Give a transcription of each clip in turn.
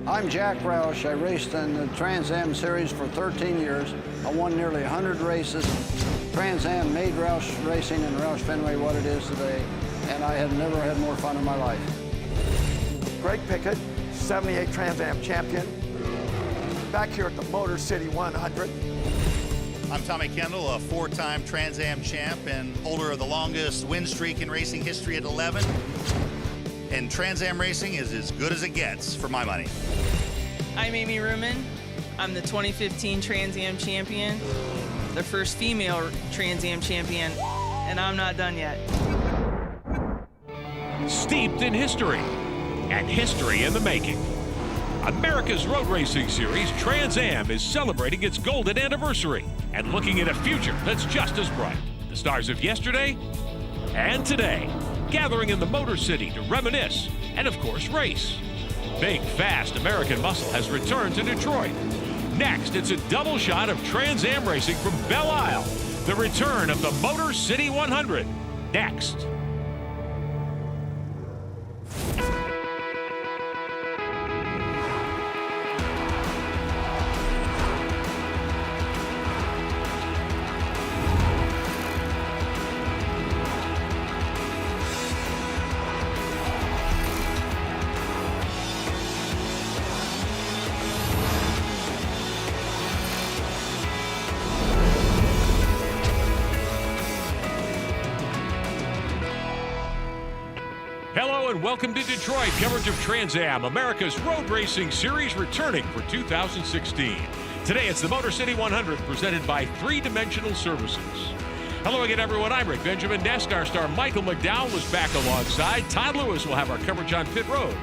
I'm Jack Roush. I raced in the Trans Am Series for 13 years. I won nearly 100 races. Trans Am made Roush Racing and Roush Fenway what it is today, and I have never had more fun in my life. Greg Pickett, 78 Trans Am champion, back here at the Motor City 100. I'm Tommy Kendall, a four-time Trans Am champ and holder of the longest win streak in racing history at 11. And Trans Am racing is as good as it gets for my money. I'm Amy Ruman. I'm the 2015 Trans Am champion, the first female Trans Am champion, and I'm not done yet. Steeped in history, and history in the making. America's Road Racing Series, Trans Am, is celebrating its golden anniversary and looking at a future that's just as bright. The stars of yesterday and today, gathering in the Motor City to reminisce and, of course, race. Big, fast American muscle has returned to Detroit. Next, it's a double shot of Trans Am racing from Belle Isle. The return of the Motor City 100. Next. Hello and welcome to Detroit. Coverage of Trans Am, America's Road Racing Series, returning for 2016. Today it's the Motor City 100, presented by Three Dimensional Services. Hello again, everyone. I'm Rick Benjamin. NASCAR star Michael McDowell is back alongside. Todd Lewis will have our coverage on pit road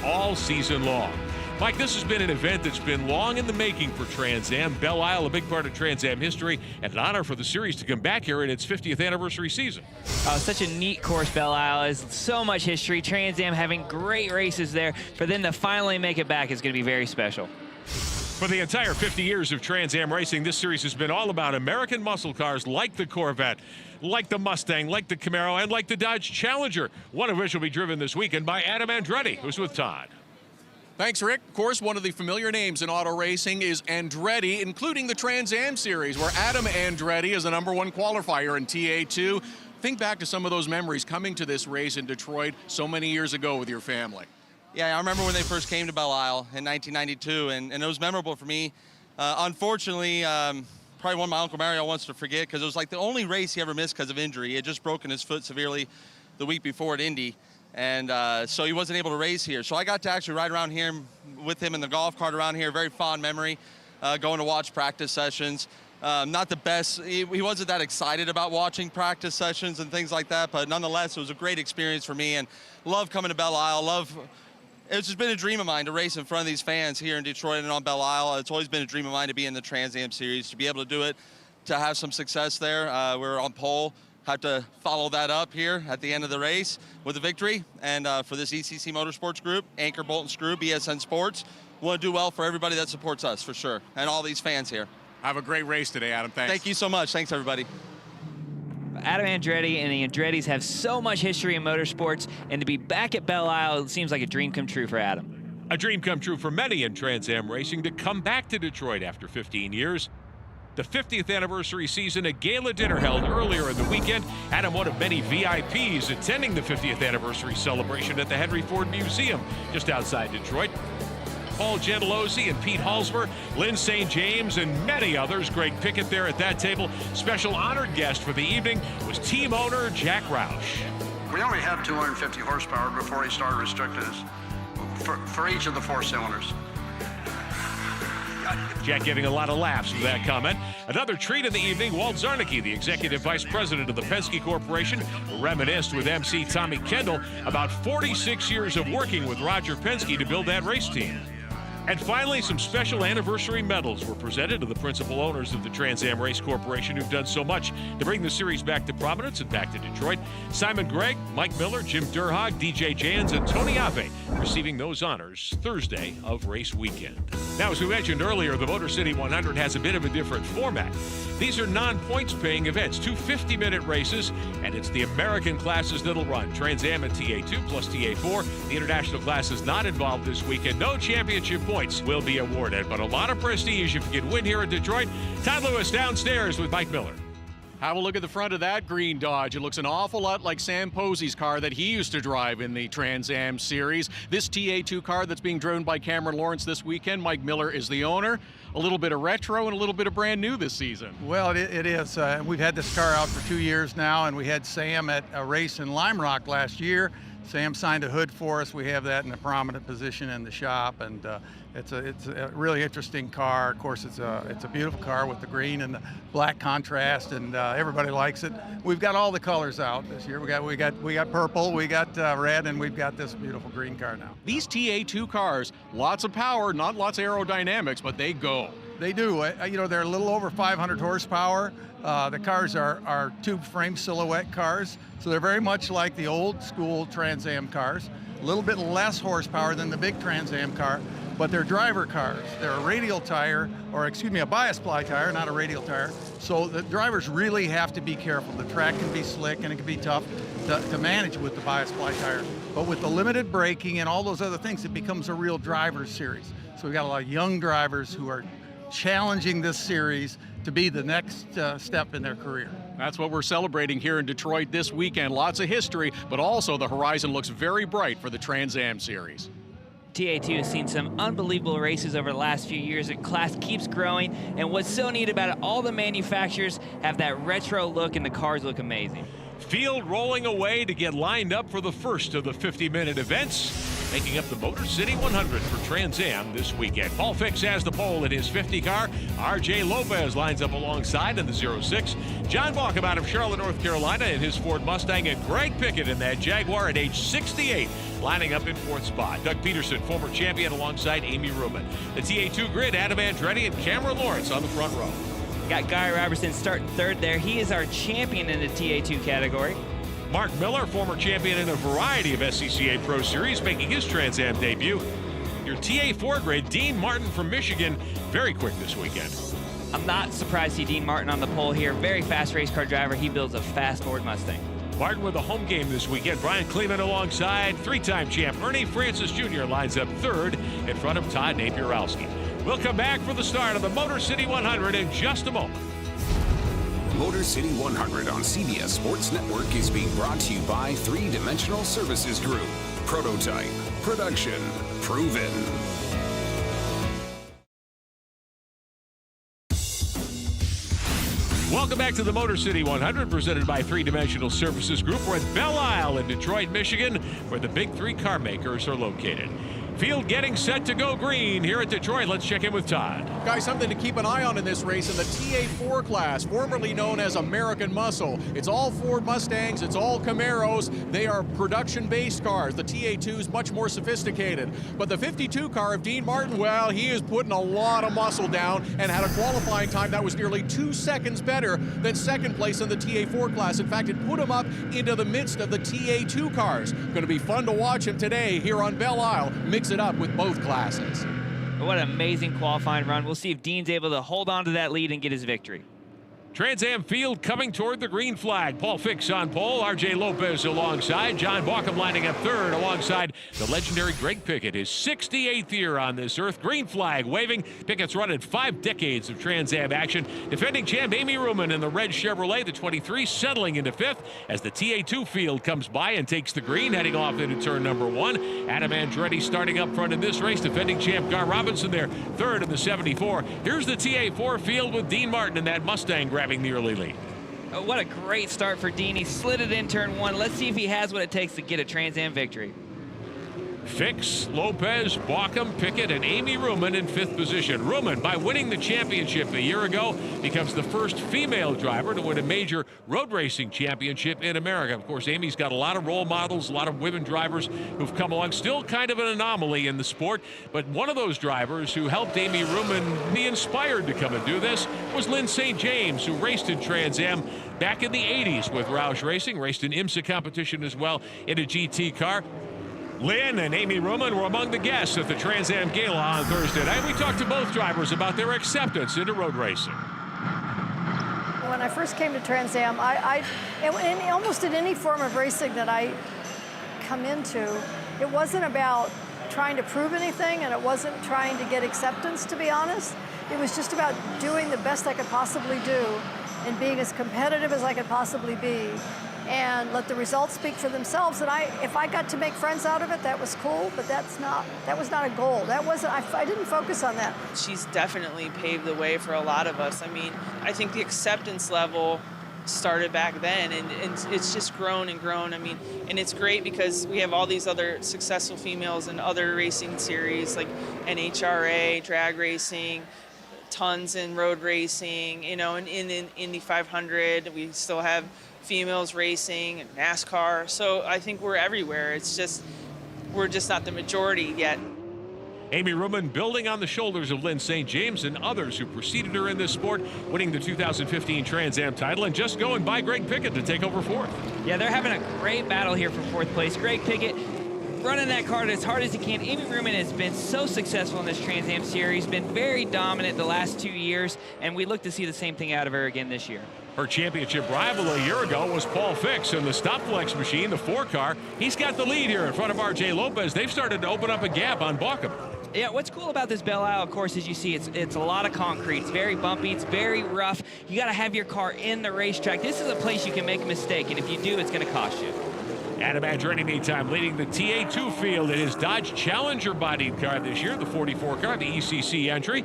all season long. Mike, this has been an event that's been long in the making for Trans Am. Belle Isle, a big part of Trans Am history, and an honor for the series to come back here in its 50th anniversary season. Such a neat course Belle Isle is. So much history. Trans Am having great races there. For them to finally make it back is going to be very special. For the entire 50 years of Trans Am racing, this series has been all about American muscle cars like the Corvette, like the Mustang, like the Camaro, and like the Dodge Challenger, one of which will be driven this weekend by Adam Andretti, who's with Todd. Thanks, Rick. Of course, one of the familiar names in auto racing is Andretti, including the Trans Am Series, where Adam Andretti is the #1 qualifier in TA2. Think back to some of those memories coming to this race in Detroit so many years ago with your family. Yeah, I remember when they first came to Belle Isle in 1992, and it was memorable for me. Unfortunately, probably one my Uncle Mario wants to forget, because it was like the only race he ever missed because of injury. He had just broken his foot severely the week before at Indy. And so he wasn't able to race here. So I got to actually ride around here with him in the golf cart around here. Very fond memory, going to watch practice sessions. Not the best. He wasn't that excited about watching practice sessions and things like that, but nonetheless, it was a great experience for me, and love coming to Belle Isle. It's just been a dream of mine to race in front of these fans here in Detroit and on Belle Isle. It's always been a dream of mine to be in the Trans Am Series, to be able to do it, to have some success there. We're on pole. Have to follow that up here at the end of the race with a victory. And for this ECC Motorsports Group, Anchor, Bolt and Screw, BSN Sports, we want to do well for everybody that supports us, for sure, and all these fans here. Have a great race today, Adam. Thanks. Thank you so much. Thanks, everybody. Adam Andretti and the Andrettis have so much history in motorsports, and to be back at Belle Isle seems like a dream come true for Adam. A dream come true for many in Trans Am racing to come back to Detroit after 15 years. The 50th anniversary season, a gala dinner held earlier in the weekend. Adam, one of many VIPs attending the 50th anniversary celebration at the Henry Ford Museum just outside Detroit. Paul Gentilozzi and Pete Halsmer, Lynn St. James, and many others. Greg Pickett there at that table. Special honored guest for the evening was team owner Jack Roush. We only had 250 horsepower before he started restricting us for each of the four cylinders. Jack getting a lot of laughs with that comment. Another treat in the evening, Walt Zarnicki, the Executive Vice President of the Penske Corporation, reminisced with MC Tommy Kendall about 46 years of working with Roger Penske to build that race team. And finally, some special anniversary medals were presented to the principal owners of the Trans Am Race Corporation, who've done so much to bring the series back to prominence and back to Detroit. Simon Gregg, Mike Miller, Jim Durhag, DJ Jans, and Tony Ave receiving those honors Thursday of race weekend. Now, as we mentioned earlier, the Motor City 100 has a bit of a different format. These are non-points paying events, 2 50-minute races, and it's the American classes that'll run. Trans Am and TA2 plus TA4. The international class is not involved this weekend. No championship points will be awarded, but a lot of prestige if you can win here in Detroit. Todd Lewis downstairs with Mike Miller. Have a look at the front of that green Dodge. It looks an awful lot like Sam Posey's car that he used to drive in the Trans Am series. This TA2 car that's being driven by Cameron Lawrence this weekend, Mike Miller is the owner. A little bit of retro and a little bit of brand new this season. Well, it is. We've had this car out for 2 years now, and we had Sam at a race in Lime Rock last year. Sam signed a hood for us. We have that in a prominent position in the shop, and it's a really interesting car. Of course, it's a beautiful car with the green and the black contrast, and everybody likes it. We've got all the colors out this year. We got purple, we got red, and we've got this beautiful green car now. These TA2 cars, lots of power, not lots of aerodynamics, but they go. They do. You know, they're a little over 500 horsepower. The cars are tube frame silhouette cars, so they're very much like the old school Trans Am cars. A little bit less horsepower than the big Trans Am car, but they're driver cars. They're a radial tire, or excuse me, a bias ply tire, not a radial tire. So the drivers really have to be careful. The track can be slick and it can be tough to manage with the bias ply tire. But with the limited braking and all those other things, it becomes a real driver's series. So we've got a lot of young drivers who are challenging this series to be the next step in their career. That's what we're celebrating here in Detroit this weekend. Lots of history, but also the horizon looks very bright for the Trans Am series. TA2 has seen some unbelievable races over the last few years. The class keeps growing, and what's so neat about it, all the manufacturers have that retro look and the cars look amazing. Field rolling away to get lined up for the first of the 50-minute events, making up the Motor City 100 for Trans Am this weekend. Paul Fix has the pole in his 50 car. RJ Lopez lines up alongside in the 06. John Baucom out of Charlotte, North Carolina in his Ford Mustang, and Greg Pickett in that Jaguar at age 68 lining up in 4th spot. Doug Peterson, former champion, alongside Amy Ruman. The TA2 grid, Adam Andretti and Cameron Lawrence on the front row. Got Guy Robertson starting 3rd there. He is our champion in the TA2 category. Mark Miller, former champion in a variety of SCCA Pro Series, making his Trans Am debut. Your TA4 grade, Dean Martin from Michigan, very quick this weekend. I'm not surprised to see Dean Martin on the pole here. Very fast race car driver. He builds a fast Ford Mustang. Martin with a home game this weekend. Brian Kleeman alongside 3-time champ Ernie Francis Jr. lines up 3rd in front of Todd Napierowski. We'll come back for the start of the Motor City 100 in just a moment. Motor City 100 on CBS Sports Network is being brought to you by 3-Dimensional Services Group. Prototype, production, proven. Welcome back to the Motor City 100, presented by 3-Dimensional Services Group. We're at Belle Isle in Detroit, Michigan, where the big 3 car makers are located. Field getting set to go green here at Detroit. Let's check in with Todd. Guys, something to keep an eye on in this race in the TA4 class, formerly known as American Muscle. It's all Ford Mustangs, it's all Camaros. They are production-based cars. The TA2 is much more sophisticated. But the 52 car of Dean Martin, well, he is putting a lot of muscle down and had a qualifying time that was nearly 2 seconds better than second place in the TA4 class. In fact, it put him up into the midst of the TA2 cars. Going to be fun to watch him today here on Belle Isle. Mix it up with both classes. What an amazing qualifying run. We'll see if Dean's able to hold on to that lead and get his victory. Trans Am field coming toward the green flag. Paul Fix on pole, RJ Lopez alongside, John Baucom lining up 3rd alongside the legendary Greg Pickett, his 68th year on this earth. Green flag waving. Pickett's running 5 decades of Trans Am action. Defending champ Amy Ruman in the red Chevrolet, the 23, settling into 5th as the TA2 field comes by and takes the green, heading off into turn number 1. Adam Andretti starting up front in this race. Defending champ Gar Robinson there, 3rd in the 74. Here's the TA4 field with Dean Martin in that Mustang grabbing the early lead. Oh, what a great start for Dean. He slid it in turn 1. Let's see if he has what it takes to get a Trans Am victory. Fix, Lopez, Baucom, Pickett, and Amy Ruman in 5th position. Ruman, by winning the championship a year ago, becomes the first female driver to win a major road racing championship in America. Of course, Amy's got a lot of role models, a lot of women drivers who've come along. Still kind of an anomaly in the sport, but one of those drivers who helped Amy Ruman be inspired to come and do this was Lynn St. James, who raced in Trans Am back in the 80s with Roush Racing, raced in IMSA competition as well in a GT car. Lynn and Amy Ruman were among the guests at the Trans Am Gala on Thursday night. We talked to both drivers about their acceptance into road racing. When I first came to Trans Am, almost in any form of racing that I come into, it wasn't about trying to prove anything, and it wasn't trying to get acceptance, to be honest. It was just about doing the best I could possibly do and being as competitive as I could possibly be, and let the results speak for themselves. And if I got to make friends out of it, that was cool, but that was not a goal. I didn't focus on that. She's definitely paved the way for a lot of us. I mean, I think the acceptance level started back then, and it's just grown and grown. I mean, and it's great because we have all these other successful females in other racing series like NHRA, drag racing, tons in road racing, you know, and in Indy 500, we still have females racing and NASCAR. So I think we're everywhere. It's just, we're just not the majority yet. Amy Ruman building on the shoulders of Lynn St. James and others who preceded her in this sport, winning the 2015 Trans Am title and just going by Greg Pickett to take over fourth. Yeah, they're having a great battle here for fourth place. Greg Pickett running that car as hard as he can. Amy Ruman has been so successful in this Trans Am series, been very dominant the last 2 years, and we look to see the same thing out of her again this year. Her championship rival a year ago was Paul Fix in the Stopflex machine, the 4-car. He's got the lead here in front of RJ Lopez. They've started to open up a gap on Bauckham. Yeah, what's cool about this Belle Isle course is you see it's a lot of concrete. It's very bumpy. It's very rough. You got to have your car in the racetrack. This is a place you can make a mistake, and if you do, it's going to cost you. Adam Andretti, meantime, leading the TA2 field in his Dodge Challenger bodied car this year, the 44 car, the ECC entry.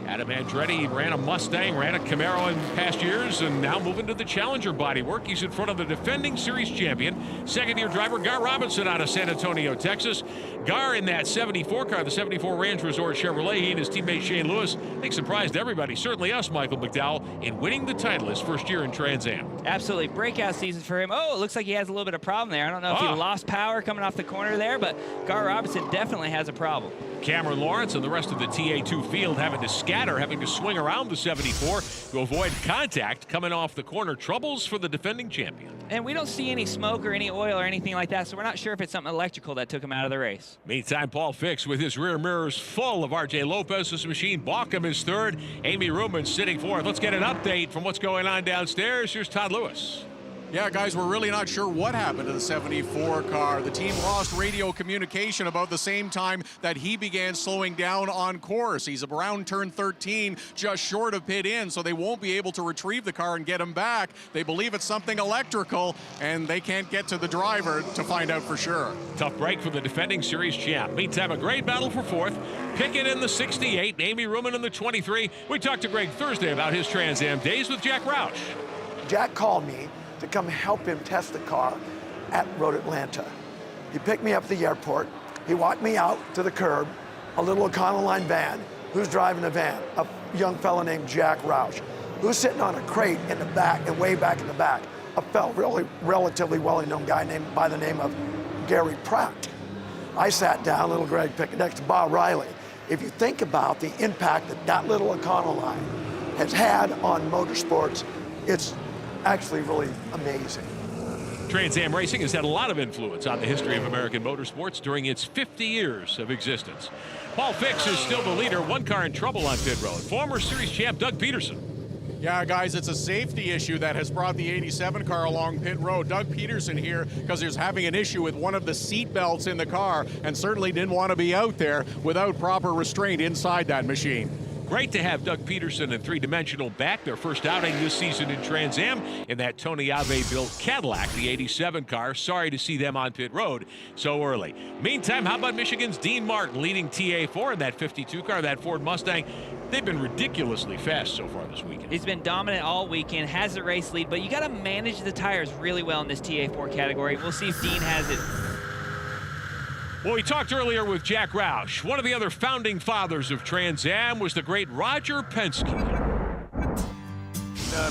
Adam Andretti ran a Mustang, ran a Camaro in past years, and now moving to the Challenger bodywork. He's in front of the defending series champion, second-year driver Gar Robinson out of San Antonio, Texas. Gar in that 74 car, the 74 Ranch Resort Chevrolet. He and his teammate Shane Lewis, I think, surprised everybody, certainly us, Michael McDowell, in winning the title his first year in Trans Am. Absolutely. Breakout season for him. Oh, it looks like he has a little bit of problem there. I don't know if he lost power coming off the corner there, but Gar Robinson definitely has a problem. Cameron Lawrence and the rest of the TA2 field having to scatter, having to swing around the 74 to avoid contact coming off the corner. Troubles for the defending champion. And we don't see any smoke or any oil or anything like that, so we're not sure if it's something electrical that took him out of the race. Meantime, Paul Fix with his rear mirrors full of RJ Lopez's machine. Bauckham is third. Amy Ruman sitting fourth. Let's get an update from what's going on downstairs. Here's Todd Lewis. Yeah, guys, we're really not sure what happened to the 74 car. The team lost radio communication about the same time that he began slowing down on course. He's around turn 13, just short of pit in, so they won't be able to retrieve the car and get him back. They believe it's something electrical, and they can't get to the driver to find out for sure. Tough break for the defending series champ. Meantime, a great battle for fourth. Pickett in the 68, Amy Ruman in the 23. We talked to Greg Thursday about his Trans Am days with Jack Roush. Jack called me to come help him test the car at Road Atlanta. He picked me up at the airport. He walked me out to the curb, a little Econoline van. Who's driving the van? A young fellow named Jack Roush, who's sitting on a crate in the back and way back in the back. A fellow, really relatively well-known guy named by the name of Gary Pratt. I sat down, little Greg Pickett, next to Bob Riley. If you think about the impact that that little Econoline has had on motorsports, it's actually really amazing. Trans Am Racing has had a lot of influence on the history of American motorsports during its 50 years of existence. Paul Fix is still the leader, one car in trouble on pit road. Former series champ Doug Peterson. Yeah, guys, it's a safety issue that has brought the 87 car along pit road. Doug Peterson here because he's having an issue with one of the seat belts in the car and certainly didn't want to be out there without proper restraint inside that machine. Great to have Doug Peterson and three-dimensional back, their first outing this season in Trans Am in that Tony Ave-built Cadillac, the 87 car. Sorry to see them on pit road so early. Meantime, how about Michigan's Dean Martin leading TA4 in that 52 car, that Ford Mustang? They've been ridiculously fast so far this weekend. He's been dominant all weekend, has the race lead, but you got to manage the tires really well in this TA4 category. We'll see if Dean has it. Well, we talked earlier with Jack Roush. One of the other founding fathers of Trans Am was the great Roger Penske.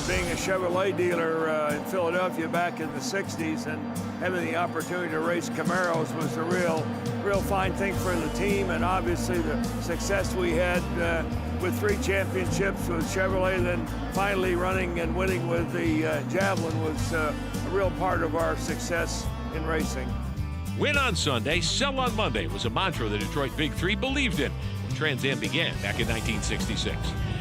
Being a Chevrolet dealer in Philadelphia back in the 60s and having the opportunity to race Camaros was a real fine thing for the team, and obviously the success we had with 3 championships with Chevrolet, then finally running and winning with the Javelin was a real part of our success in racing. Win on Sunday, sell on Monday was a mantra the Detroit Big Three believed in when Trans Am began back in 1966.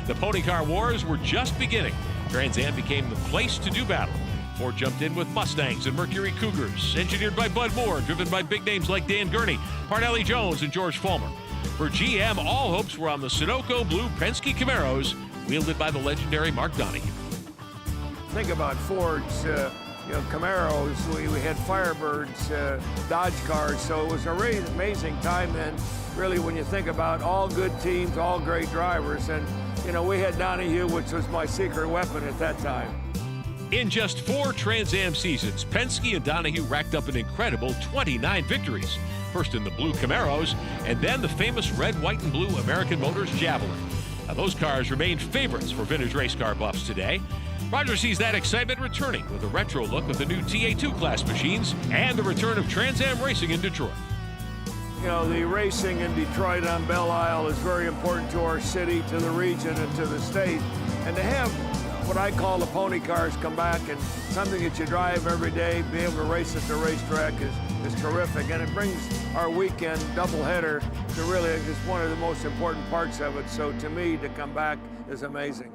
The pony car wars were just beginning. Trans Am became the place to do battle. Ford jumped in with Mustangs and Mercury Cougars, engineered by Bud Moore, driven by big names like Dan Gurney, Parnelli Jones, and George Fulmer. For GM, all hopes were on the Sunoco Blue Penske Camaros, wielded by the legendary Mark Donohue. Think about Ford's, Camaros. We had Firebirds, Dodge cars. So it was a really amazing time then, really, when you think about all good teams, all great drivers. And, we had Donohue, which was my secret weapon at that time. In just 4 Trans Am seasons, Penske and Donohue racked up an incredible 29 victories. First in the blue Camaros, and then the famous red, white, and blue American Motors Javelin. Now, those cars remain favorites for vintage race car buffs today. Roger sees that excitement returning with a retro look of the new TA2 class machines and the return of Trans Am racing in Detroit. The racing in Detroit on Belle Isle is very important to our city, to the region, and to the state. And to have what I call the pony cars come back and something that you drive every day, be able to race at the racetrack is terrific. And it brings our weekend doubleheader to really just one of the most important parts of it. So to me, to come back is amazing.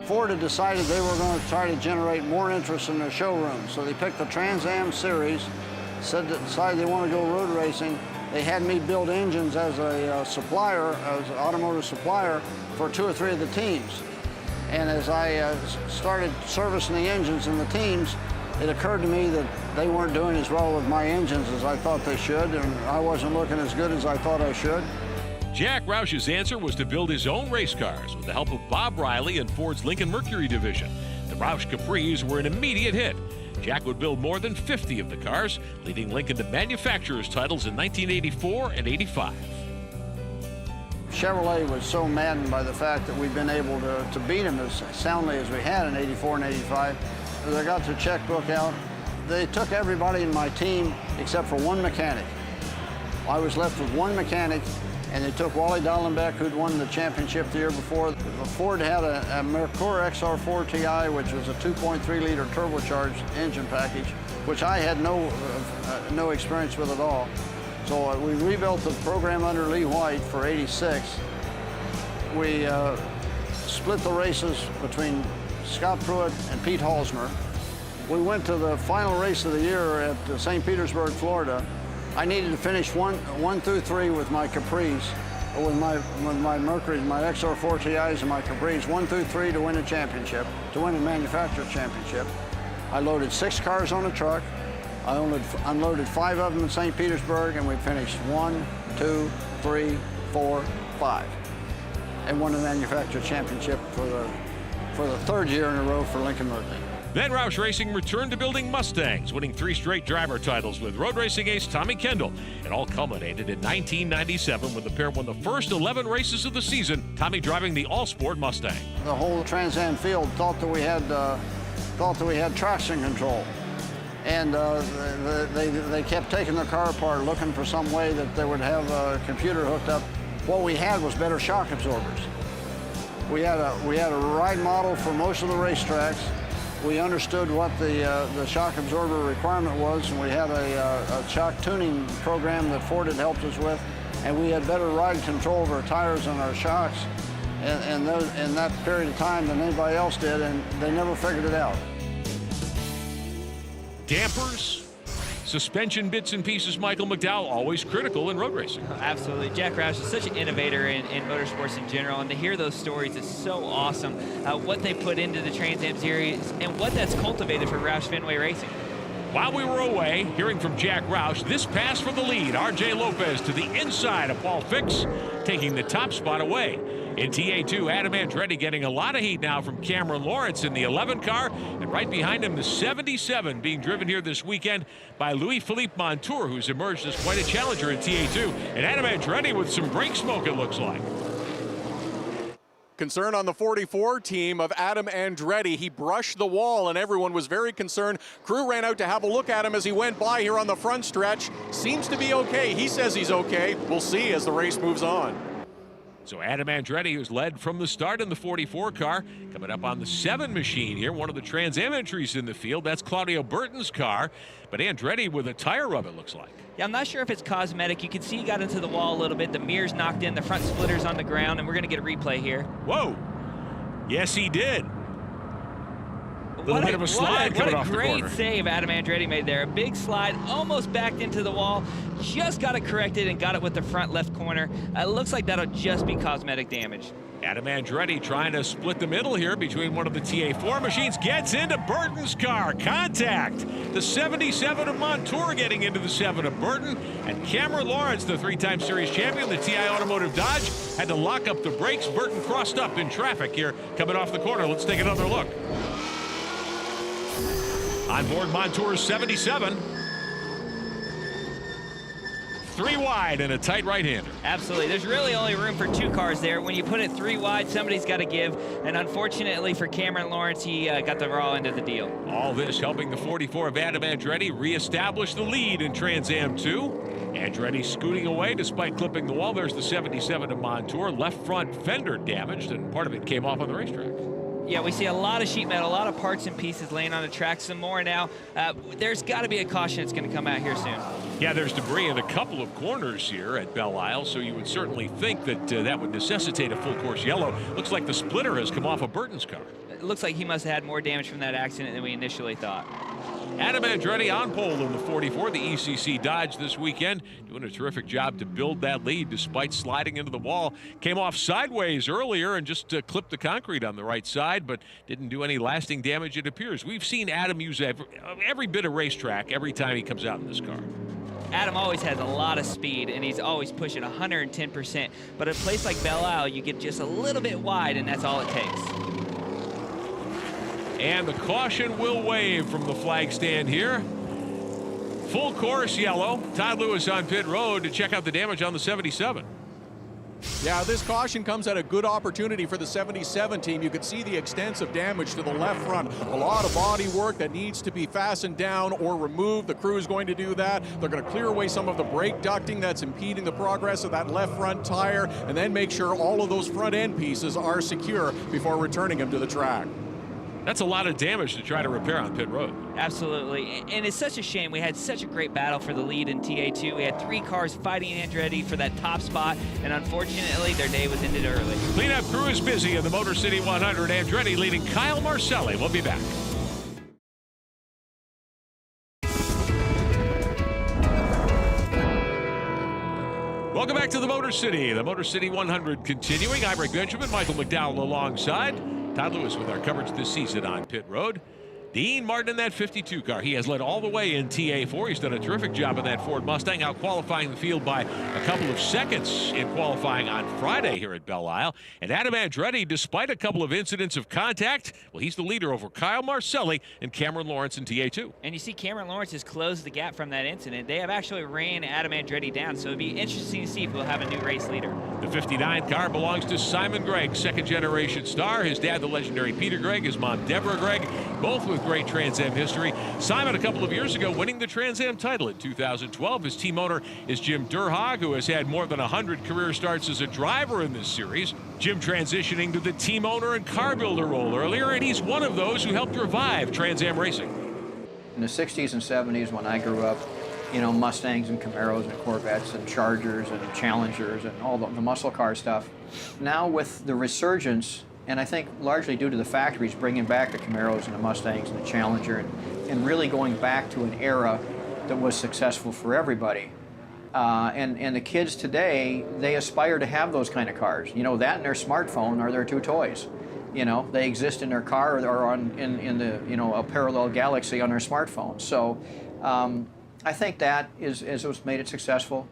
Ford had decided they were going to try to generate more interest in their showroom. So they picked the Trans Am series, decided they want to go road racing. They had me build engines as a supplier, as an automotive supplier for 2 or 3 of the teams. And as I started servicing the engines in the teams, it occurred to me that they weren't doing as well with my engines as I thought they should, and I wasn't looking as good as I thought I should. Jack Roush's answer was to build his own race cars with the help of Bob Riley and Ford's Lincoln Mercury division. The Roush Capris were an immediate hit. Jack would build more than 50 of the cars, leading Lincoln to manufacturer's titles in 1984 and 85. Chevrolet was so maddened by the fact that we'd been able to beat them as soundly as we had in 84 and 85. As I got the checkbook out, they took everybody in my team except for one mechanic. I was left with one mechanic, and they took Wally Dallenbeck, who'd won the championship the year before. Ford had a Mercury XR4 TI, which was a 2.3-liter turbocharged engine package, which I had no experience with at all. So we rebuilt the program under Lee White for 86. We split the races between Scott Pruitt and Pete Halsmer. We went to the final race of the year at St. Petersburg, Florida. I needed to finish 1 through 3 with my Capris, with my Mercury, my XR4 TIs and my Capris, 1 through 3 to win a championship, to win a manufacturer championship. I loaded 6 cars on a truck. I unloaded 5 of them in St. Petersburg, and we finished 1, 2, 3, 4, 5, and won the manufacturer championship for the 3rd year in a row for Lincoln Mercury. Then Roush Racing returned to building Mustangs, winning 3 straight driver titles with road racing ace Tommy Kendall. It all culminated in 1997 when the pair won the first 11 races of the season, Tommy driving the all-sport Mustang. The whole Trans Am field thought that we had traction control. And they kept taking the car apart, looking for some way that they would have a computer hooked up. What we had was better shock absorbers. We had a ride model for most of the racetracks. We understood what the shock absorber requirement was, and we had a shock tuning program that Ford had helped us with, and we had better ride control of our tires and our shocks in that period of time than anybody else did, and they never figured it out. Dampers, suspension bits and pieces, Michael McDowell, always critical in road racing. Absolutely. Jack Roush is such an innovator in motorsports in general, and to hear those stories is so awesome. What they put into the Trans Am series and what that's cultivated for Roush Fenway Racing. While we were away, hearing from Jack Roush, this pass for the lead, RJ Lopez to the inside of Paul Fix, taking the top spot away. In TA2, Adam Andretti getting a lot of heat now from Cameron Lawrence in the 11 car, and right behind him the 77 being driven here this weekend by Louis-Philippe Montour, who's emerged as quite a challenger in TA2, and Adam Andretti with some brake smoke, it looks like. Concern on the 44 team of Adam Andretti. He brushed the wall and everyone was very concerned. Crew ran out to have a look at him as he went by here on the front stretch. Seems to be okay. He says he's okay. We'll see as the race moves on. So Adam Andretti, who's led from the start in the 44 car, coming up on the 7 machine here, one of the Trans Am entries in the field. That's Claudio Burton's car, but Andretti with a tire rub, it looks like. Yeah, I'm not sure if it's cosmetic. You can see he got into the wall a little bit. The mirror's knocked in, the front splitter's on the ground, and we're going to get a replay here. Whoa. Yes, he did. A little bit of a slide coming off the corner. What a great save Adam Andretti made there. A big slide, almost backed into the wall. Just got it corrected and got it with the front left corner. It looks like that'll just be cosmetic damage. Adam Andretti trying to split the middle here between one of the TA4 machines. Gets into Burton's car. Contact. The 77 of Montour getting into the 7 of Burton. And Cameron Lawrence, the 3-time series champion, the TI Automotive Dodge, had to lock up the brakes. Burton crossed up in traffic here coming off the corner. Let's take another look. On board Montour's 77. 3 wide and a tight right-hander. Absolutely. There's really only room for 2 cars there. When you put it 3 wide, somebody's got to give. And unfortunately for Cameron Lawrence, he got the raw end of the deal. All this helping the 44 of Adam Andretti reestablish the lead in Trans Am 2. Andretti scooting away despite clipping the wall. There's the 77 of Montour. Left front fender damaged, and part of it came off on the racetrack. Yeah, we see a lot of sheet metal, a lot of parts and pieces laying on the track. Some more now. There's got to be a caution that's going to come out here soon. Yeah, there's debris in a couple of corners here at Belle Isle, so you would certainly think that that would necessitate a full course yellow. Looks like the splitter has come off of Burton's car. It looks like he must have had more damage from that accident than we initially thought. Adam Andretti on pole in the 44, the ECC Dodge this weekend, doing a terrific job to build that lead despite sliding into the wall. Came off sideways earlier and just clipped the concrete on the right side, but didn't do any lasting damage, it appears. We've seen Adam use every bit of racetrack every time he comes out in this car. Adam always has a lot of speed, and he's always pushing 110%. But at a place like Belle Isle, you get just a little bit wide, and that's all it takes. And the caution will wave from the flag stand here. Full course yellow. Todd Lewis on pit road to check out the damage on the 77. Yeah, this caution comes at a good opportunity for the 77 team. You could see the extensive damage to the left front. A lot of body work that needs to be fastened down or removed. The crew is going to do that. They're going to clear away some of the brake ducting that's impeding the progress of that left front tire, and then make sure all of those front end pieces are secure before returning them to the track. That's a lot of damage to try to repair on pit road. Absolutely, and it's such a shame. We had such a great battle for the lead in TA2. We had 3 cars fighting Andretti for that top spot, and unfortunately, their day was ended early. Cleanup crew is busy in the Motor City 100. Andretti leading Kyle Marcelli. We'll be back. Welcome back to the Motor City 100 continuing. I'm Rick Benjamin, Michael McDowell alongside. Todd Lewis with our coverage this season on pit road. Dean Martin in that 52 car. He has led all the way in TA4. He's done a terrific job in that Ford Mustang, out qualifying the field by a couple of seconds in qualifying on Friday here at Belle Isle. And Adam Andretti, despite a couple of incidents of contact, well, he's the leader over Kyle Marcelli and Cameron Lawrence in TA2. And you see Cameron Lawrence has closed the gap from that incident. They have actually ran Adam Andretti down, so it'd be interesting to see if we'll have a new race leader. The 59 car belongs to Simon Gregg, second-generation star. His dad, the legendary Peter Gregg, his mom, Deborah Gregg, both with great Trans Am history. Simon, a couple of years ago, winning the Trans Am title in 2012. His team owner is Jim Durhag, who has had more than 100 career starts as a driver in this series. Jim transitioning to the team owner and car builder role earlier, and he's one of those who helped revive Trans Am racing. In the 60s and 70s, when I grew up, you know, Mustangs and Camaros and Corvettes and Chargers and Challengers and all the muscle car stuff. Now with the resurgence, and I think largely due to the factories bringing back the Camaros and the Mustangs and the Challenger and really going back to an era that was successful for everybody. And the kids today, they aspire to have those kind of cars. You know, that and their smartphone are their 2 toys. You know, they exist in their car or in the, you know, a parallel galaxy on their smartphone. So I think that is what's made it successful.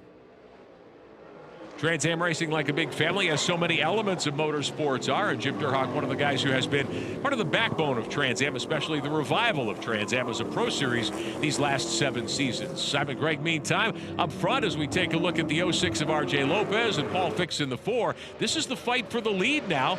Trans Am racing, like a big family, has so many elements of motorsports are, and Jim Durhag, one of the guys who has been part of the backbone of Trans Am, especially the revival of Trans Am as a pro series these last 7 seasons. Simon Gregg, meantime, up front as we take a look at the 06 of R.J. Lopez and Paul Fix in the 4. This is the fight for the lead now.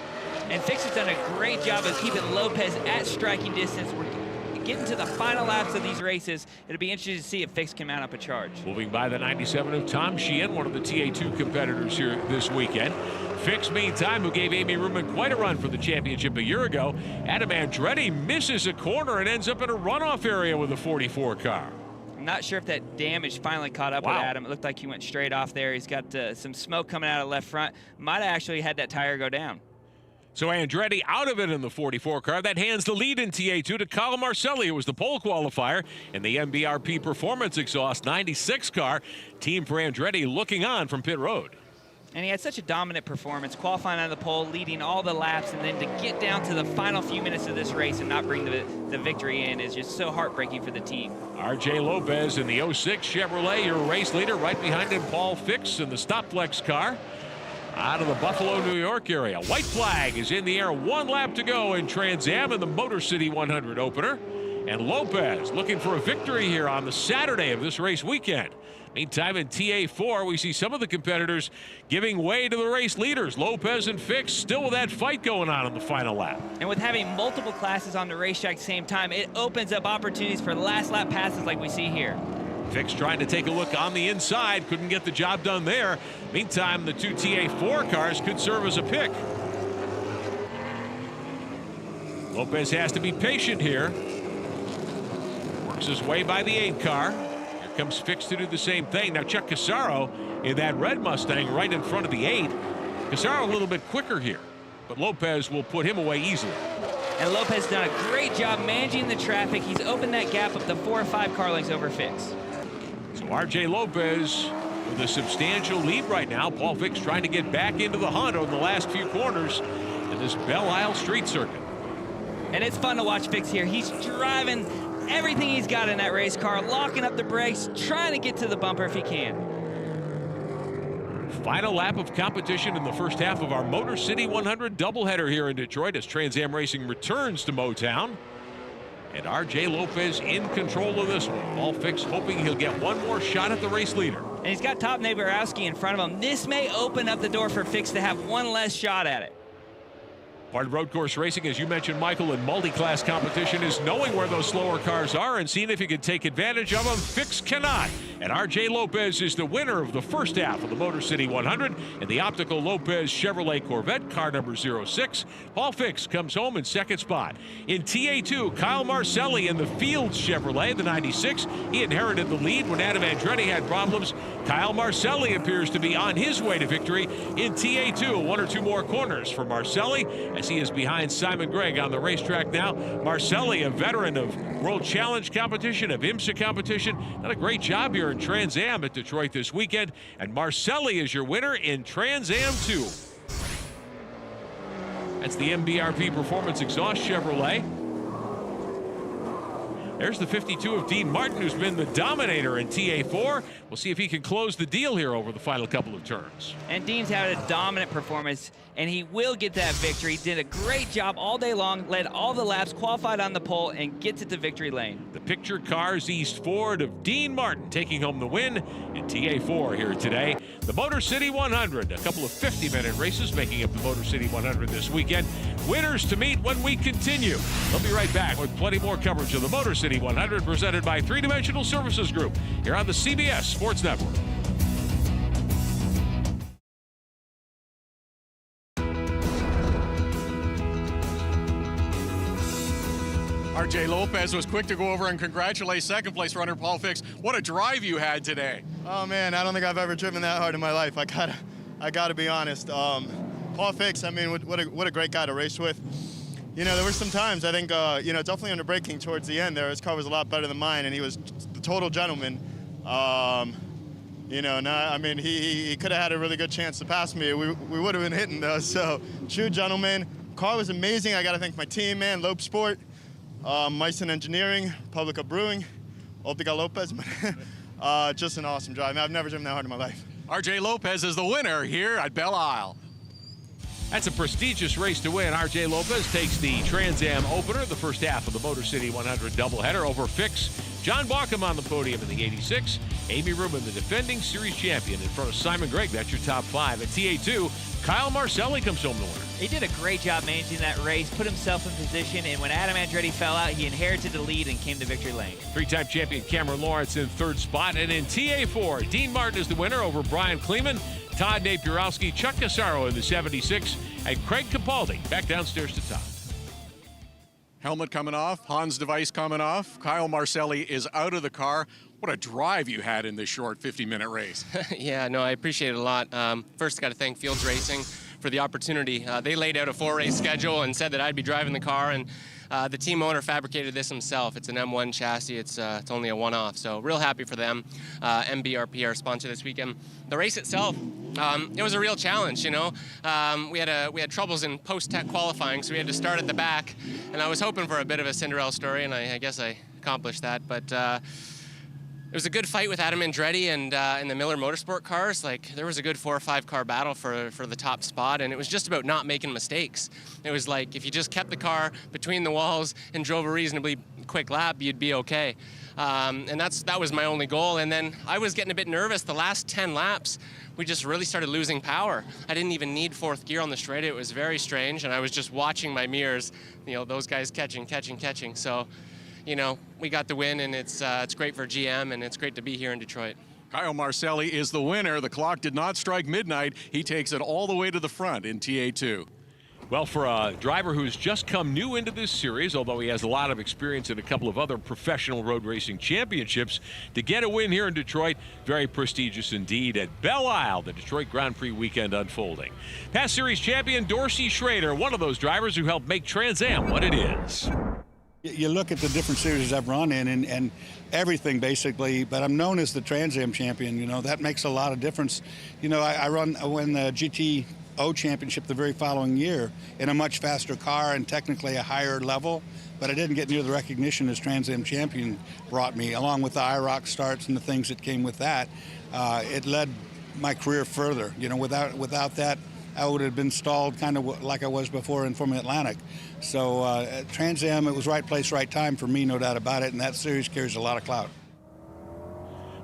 And Fix has done a great job of keeping Lopez at striking distance. We're getting to the final laps of these races, it'll be interesting to see if Fix can mount up a charge. Moving by the 97 of Tom Sheehan, one of the TA2 competitors here this weekend. Fix, meantime, who gave Amy Ruman quite a run for the championship a year ago. Adam Andretti misses a corner and ends up in a runoff area with a 44 car. I'm not sure if that damage finally caught up with Adam. It looked like he went straight off there. He's got some smoke coming out of left front. Might have actually had that tire go down. So Andretti out of it in the 44 car. That hands the lead in TA2 to Kyle Marcelli, who was the pole qualifier in the MBRP Performance Exhaust 96 car. Team for Andretti looking on from pit road. And he had such a dominant performance, qualifying on the pole, leading all the laps, and then to get down to the final few minutes of this race and not bring the victory in is just so heartbreaking for the team. R.J. Lopez in the 06 Chevrolet, your race leader. Right behind him, Paul Fix in the Stopflex car. Out of the Buffalo, New York area. White flag is in the air. 1 lap to go in Trans Am in the Motor City 100 opener. And Lopez looking for a victory here on the Saturday of this race weekend. Meantime, in TA4, we see some of the competitors giving way to the race leaders. Lopez and Fix still with that fight going on in the final lap. And with having multiple classes on the racetrack at the same time, it opens up opportunities for last lap passes like we see here. Fix trying to take a look on the inside, couldn't get the job done there. Meantime, the 2 TA4 cars could serve as a pick. Lopez has to be patient here. Works his way by the 8 car. Here comes Fix to do the same thing. Now Chuck Casaro in that red Mustang right in front of the 8. Casaro a little bit quicker here, but Lopez will put him away easily. And Lopez done a great job managing the traffic. He's opened that gap up to 4 or 5 car lengths over Fix. So R.J. Lopez with a substantial lead right now. Paul Fix trying to get back into the hunt on the last few corners in this Belle Isle street circuit. And it's fun to watch Fix here. He's driving everything he's got in that race car, locking up the brakes, trying to get to the bumper if he can. Final lap of competition in the first half of our Motor City 100 doubleheader here in Detroit as Trans Am Racing returns to Motown. And R.J. Lopez in control of this one. Paul Fix hoping he'll get one more shot at the race leader. And he's got Top Naborowski in front of him. This may open up the door for Fix to have one less shot at it. Part of road course racing, as you mentioned, Michael, in multi-class competition is knowing where those slower cars are and seeing if you can take advantage of them. Fix cannot. And R.J. Lopez is the winner of the first half of the Motor City 100 in the optical Lopez Chevrolet Corvette, car number 06. Paul Fix comes home in second spot. In TA2, Kyle Marcelli in the Fields Chevrolet, the 96. He inherited the lead when Adam Andretti had problems. Kyle Marcelli appears to be on his way to victory in TA2. 1 or 2 more corners for Marcelli as he is behind Simon Gregg on the racetrack now. Marcelli, a veteran of World Challenge competition, of IMSA competition, done a great job here in Trans Am at Detroit this weekend. And Marcelli is your winner in Trans Am 2. That's the MBRP Performance Exhaust Chevrolet. There's the 52 of Dean Martin, who's been the dominator in TA4. We'll see if he can close the deal here over the final couple of turns. And Dean's had a dominant performance, and he will get that victory. Did a great job all day long, led all the laps, qualified on the pole, and gets it to victory lane. The picture cars east forward of Dean Martin taking home the win in TA4 here today. The Motor City 100, a couple of 50-minute races making up the Motor City 100 this weekend. Winners to meet when we continue. We'll be right back with plenty more coverage of the Motor City 100 presented by 3-Dimensional Services Group here on the CBS Sports Network. R.J. Lopez was quick to go over and congratulate second-place runner Paul Fix. What a drive you had today. Oh, man, I don't think I've ever driven that hard in my life. I gotta be honest. Paul Fix, I mean, what a great guy to race with. You know, there were some times, I think, you know, definitely under braking towards the end there, his car was a lot better than mine, and he was the total gentleman. You know, I mean, he could have had a really good chance to pass me. We would have been hitting, though, so true gentleman. Car was amazing. I got to thank my team, man, Lope Sport, Meissen Engineering, Publica Brewing, Optica Lopez. Just an awesome drive. I've never driven that hard in my life. R.J. Lopez is the winner here at Belle Isle. That's a prestigious race to win. R.J. Lopez takes the Trans Am opener, the first half of the Motor City 100 doubleheader over Fix. John Bauckham on the podium in the 86. Amy Rubin, the defending series champion, in front of Simon Gregg. That's your top 5. At TA2, Kyle Marcelli comes home the winner. He did a great job managing that race, put himself in position, and when Adam Andretti fell out, he inherited the lead and came to victory lane. 3-time champion Cameron Lawrence in 3rd spot. And in TA4, Dean Martin is the winner over Brian Kleeman, Todd Napierowski, Chuck Cassaro in the 76, and Craig Capaldi back downstairs to Todd. Helmet coming off, Hans' device coming off. Kyle Marcelli is out of the car. What a drive you had in this short 50-minute race. Yeah, no, I appreciate it a lot. First, got to thank Fields Racing for the opportunity. They laid out a 4-race schedule and said that I'd be driving the car, and the team owner fabricated this himself. It's an M1 chassis. It's only a one-off, so real happy for them. MBRP, our sponsor this weekend. The race itself, it was a real challenge, you know. We had troubles in post-tech qualifying, so we had to start at the back, and I was hoping for a bit of a Cinderella story, and I guess I accomplished that, but it was a good fight with Adam Andretti and in the Miller Motorsport cars. Like, there was a good 4 or 5 car battle for the top spot, and it was just about not making mistakes. It was like, if you just kept the car between the walls and drove a reasonably quick lap, you'd be okay. And that was my only goal. And then I was getting a bit nervous. The last 10 laps, we just really started losing power. I didn't even need 4th gear on the straight. It was very strange, and I was just watching my mirrors, you know, those guys catching. So, you know, we got the win, and it's great for GM, and it's great to be here in Detroit. Kyle Marcelli is the winner. The clock did not strike midnight. He takes it all the way to the front in TA2. Well, for a driver who's just come new into this series, although he has a lot of experience in a couple of other professional road racing championships, to get a win here in Detroit, very prestigious indeed. At Belle Isle, the Detroit Grand Prix weekend unfolding. Past series champion Dorsey Schrader, one of those drivers who helped make Trans Am what it is. You look at the different series I've run in and everything basically, but I'm known as the Trans Am champion. You know, that makes a lot of difference. You know, I won the GTO championship the very following year in a much faster car and technically a higher level, but I didn't get near the recognition as Trans Am champion brought me, along with the IROC starts and the things that came with that. It led my career further. You know, without that, I would have been stalled kind of like I was before in Formula Atlantic. So Trans Am, it was right place, right time for me, no doubt about it, and that series carries a lot of clout.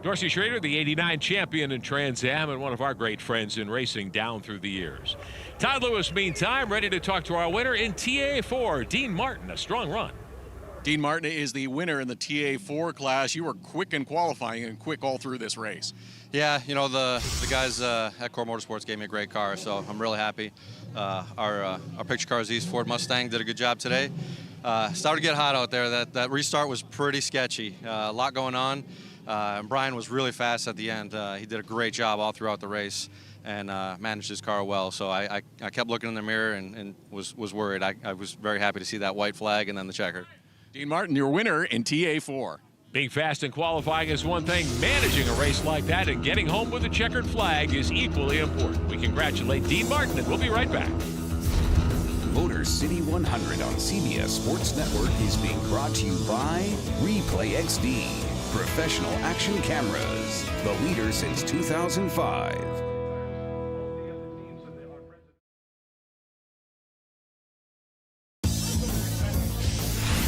Dorsey Schrader, the '89 champion in Trans Am and one of our great friends in racing down through the years. Todd Lewis, meantime, ready to talk to our winner in TA4, Dean Martin, a strong run. Dean Martin is the winner in the TA4 class. You were quick in qualifying and quick all through this race. Yeah, you know, the guys at Core Motorsports gave me a great car, so I'm really happy. Our picture cars East Ford Mustang did a good job today. Started to get hot out there. That restart was pretty sketchy. A lot going on. And Brian was really fast at the end. He did a great job all throughout the race and managed his car well. So I kept looking in the mirror and was worried. I was very happy to see that white flag and then the checker. Dean Martin, your winner in TA4. Being fast in qualifying is one thing. Managing a race like that and getting home with a checkered flag is equally important. We congratulate Dean Martin, and we'll be right back. Motor City 100 on CBS Sports Network is being brought to you by Replay XD, professional action cameras, the leader since 2005.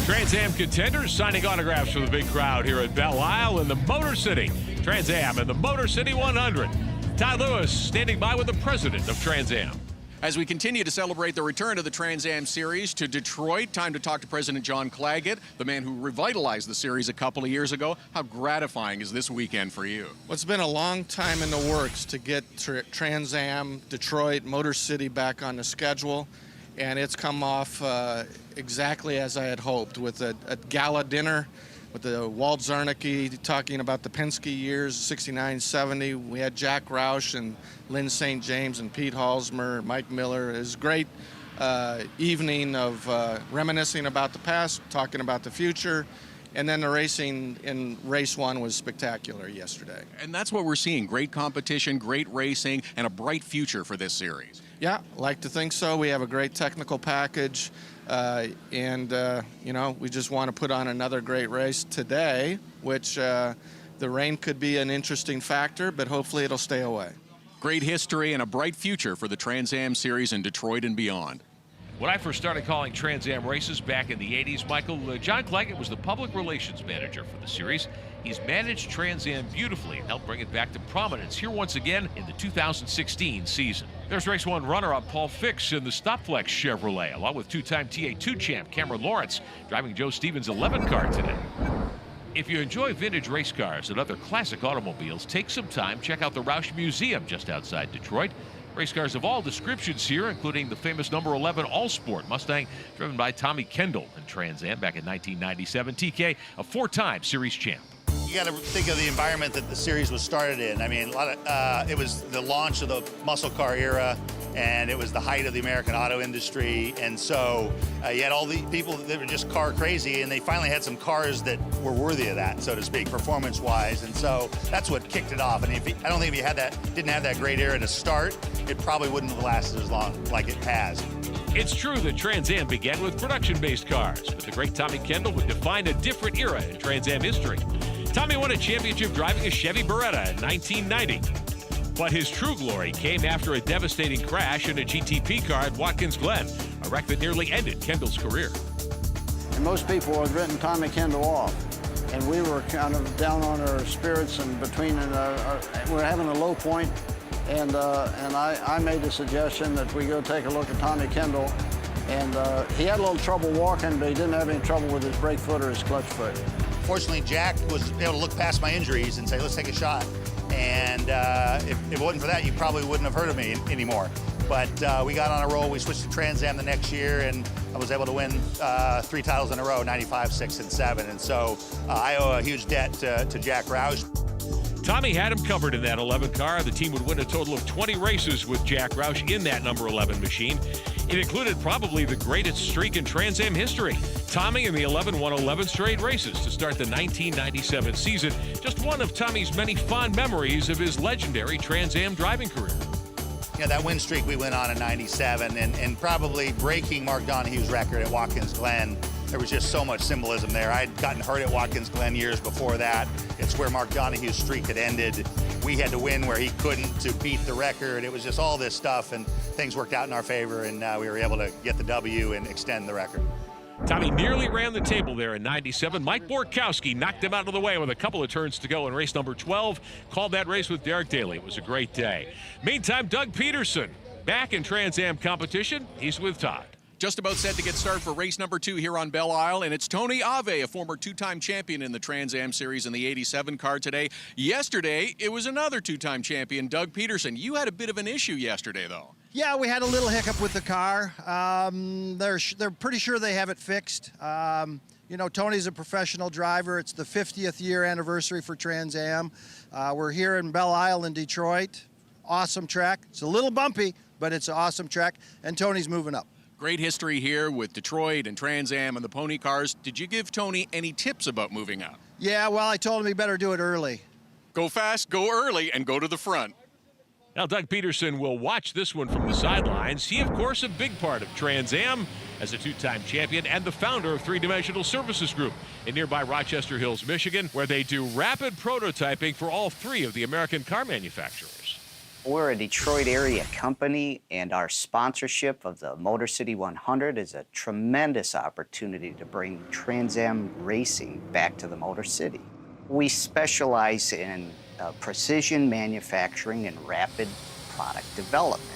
Trans Am contenders signing autographs for the big crowd here at Belle Isle in the Motor City. Trans Am and the Motor City 100. Todd Lewis standing by with the president of Trans Am. As we continue to celebrate the return of the Trans Am Series to Detroit, time to talk to President John Claggett, the man who revitalized the series a couple of years ago. How gratifying is this weekend for you? Well, it's been a long time in the works to get Trans Am, Detroit, Motor City back on the schedule, and it's come off exactly as I had hoped, with a gala dinner with the Walt Zarnicki talking about the Penske years, 69, 70. We had Jack Roush and Lynn St. James and Pete Halsmer, Mike Miller. It was a great evening of reminiscing about the past, talking about the future. And then the racing in race one was spectacular yesterday. And that's what we're seeing. Great competition, great racing, and a bright future for this series. Yeah, like to think so. We have a great technical package. You know, we just want to put on another great race today, which the rain could be an interesting factor, but hopefully it'll stay away. Great history and a bright future for the Trans Am Series in Detroit and beyond. When I first started calling Trans Am races back in the 80s, Michael, John Claggett was the public relations manager for the series. He's managed Trans Am beautifully and helped bring it back to prominence here once again in the 2016 season. There's race 1 runner-up Paul Fix in the Stopflex Chevrolet, along with two-time TA2 champ Cameron Lawrence, driving Joe Stevens' 11 car today. If you enjoy vintage race cars and other classic automobiles, take some time, check out the Roush Museum just outside Detroit. Race cars of all descriptions here, including the famous number 11 All-Sport Mustang, driven by Tommy Kendall in Trans Am back in 1997. TK, a 4-time series champ. You got to think of the environment that the series was started in. I mean, it was the launch of the muscle car era, and it was the height of the American auto industry. And so you had all the people that were just car crazy, and they finally had some cars that were worthy of that, so to speak, performance-wise. And so that's what kicked it off. And I don't think if you didn't have that great era to start, it probably wouldn't have lasted as long like it has. It's true that Trans Am began with production-based cars, but the great Tommy Kendall would define a different era in Trans Am history. Tommy won a championship driving a Chevy Beretta in 1990. But his true glory came after a devastating crash in a GTP car at Watkins Glen, a wreck that nearly ended Kendall's career. And most people had written Tommy Kendall off, and we were kind of down on our spirits and between, we're having a low point, and I made the suggestion that we go take a look at Tommy Kendall, and he had a little trouble walking, but he didn't have any trouble with his brake foot or his clutch foot. Fortunately, Jack was able to look past my injuries and say, let's take a shot. And if it wasn't for that, you probably wouldn't have heard of me anymore. But we got on a roll. We switched to Trans Am the next year, and I was able to win 3 titles in a row, 95, 6, and 7. And so I owe a huge debt to Jack Roush. Tommy had him covered in that 11 car. The team would win a total of 20 races with Jack Roush in that number 11 machine. It included probably the greatest streak in Trans Am history. Tommy and the 11 won 11 straight races to start the 1997 season. Just one of Tommy's many fond memories of his legendary Trans Am driving career. Yeah, that win streak we went on in 97 and probably breaking Mark Donahue's record at Watkins Glen. There was just so much symbolism there. I had gotten hurt at Watkins Glen years before that. It's where Mark Donahue's streak had ended. We had to win where he couldn't to beat the record. It was just all this stuff, and things worked out in our favor, and we were able to get the W and extend the record. Tommy nearly ran the table there in 97. Mike Borkowski knocked him out of the way with a couple of turns to go in race number 12. Called that race with Derek Daly. It was a great day. Meantime, Doug Peterson back in Trans Am competition. He's with Todd. Just about set to get started for race number 2 here on Belle Isle, and it's Tony Ave, a former 2-time champion in the Trans Am Series in the 87 car today. Yesterday, it was another 2-time champion, Doug Peterson. You had a bit of an issue yesterday, though. Yeah, we had a little hiccup with the car. They're pretty sure they have it fixed. You know, Tony's a professional driver. It's the 50th year anniversary for Trans Am. We're here in Belle Isle in Detroit. Awesome track. It's a little bumpy, but it's an awesome track, and Tony's moving up. Great history here with Detroit and Trans Am and the pony cars. Did you give Tony any tips about moving up? Yeah, well, I told him he better do it early. Go fast, go early, and go to the front. Now, Doug Peterson will watch this one from the sidelines. He, of course, a big part of Trans Am as a 2-time champion and the founder of 3 Dimensional Services Group in nearby Rochester Hills, Michigan, where they do rapid prototyping for all 3 of the American car manufacturers. We're a Detroit area company, and our sponsorship of the Motor City 100 is a tremendous opportunity to bring Trans Am racing back to the Motor City. We specialize in precision manufacturing and rapid product development,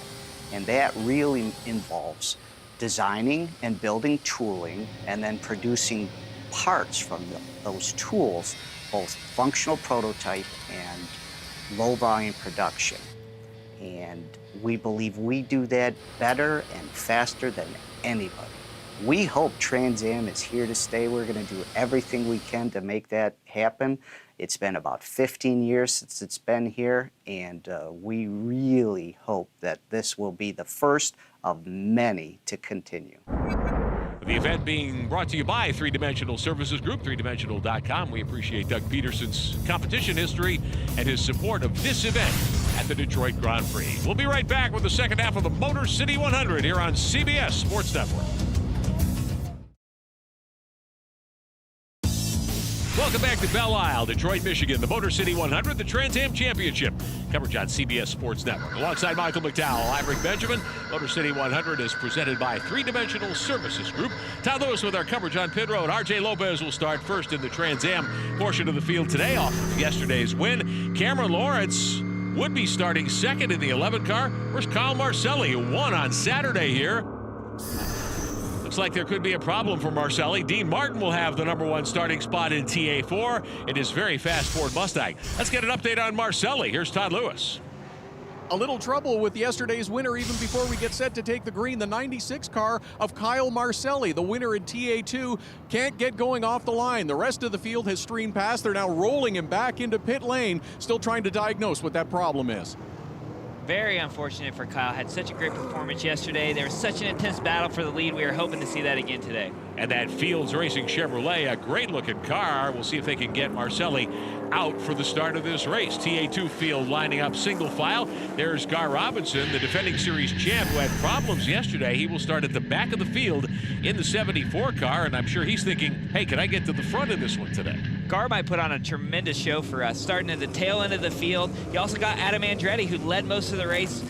and that really involves designing and building tooling and then producing parts from those tools, both functional prototype and low volume production. And we believe we do that better and faster than anybody. We hope Trans Am is here to stay. We're going to do everything we can to make that happen. It's been about 15 years since it's been here, and we really hope that this will be the first of many to continue. The event being brought to you by 3 Dimensional Services Group, 3dimensional.com. We appreciate Doug Peterson's competition history and his support of this event at the Detroit Grand Prix. We'll be right back with the second half of the Motor City 100 here on CBS Sports Network. Welcome back to Belle Isle, Detroit, Michigan, the Motor City 100, the Trans Am Championship. Coverage on CBS Sports Network. Alongside Michael McDowell, I'm Rick Benjamin. Motor City 100 is presented by Three Dimensional Services Group. Todd Lewis with our coverage on pit road. RJ Lopez will start first in the Trans Am portion of the field today off of yesterday's win. Cameron Lawrence would be starting second in the 11 car. Where's Kyle Marcelli, who won on Saturday here? Looks like there could be a problem for Marcelli. Dean Martin will have the #1 starting spot in TA4 in his very fast Ford Mustang. Let's get an update on Marcelli. Here's Todd Lewis. A little trouble with yesterday's winner even before we get set to take the green. The 96 car of Kyle Marcelli, the winner in TA2, can't get going off the line. The rest of the field has streamed past. They're now rolling him back into pit lane, still trying to diagnose what that problem is. Very unfortunate for Kyle. Had such a great performance yesterday. There was such an intense battle for the lead. We are hoping to see that again today. And that Fields Racing Chevrolet, a great-looking car. We'll see if they can get Marcelli out for the start of this race. TA2 field lining up single file. There's Guy Robinson, the defending series champ, who had problems yesterday. He will start at the back of the field in the 74 car, and I'm sure he's thinking, hey, can I get to the front of this one today? Gar might put on a tremendous show for us, starting at the tail end of the field. You also got Adam Andretti, who led most of the race.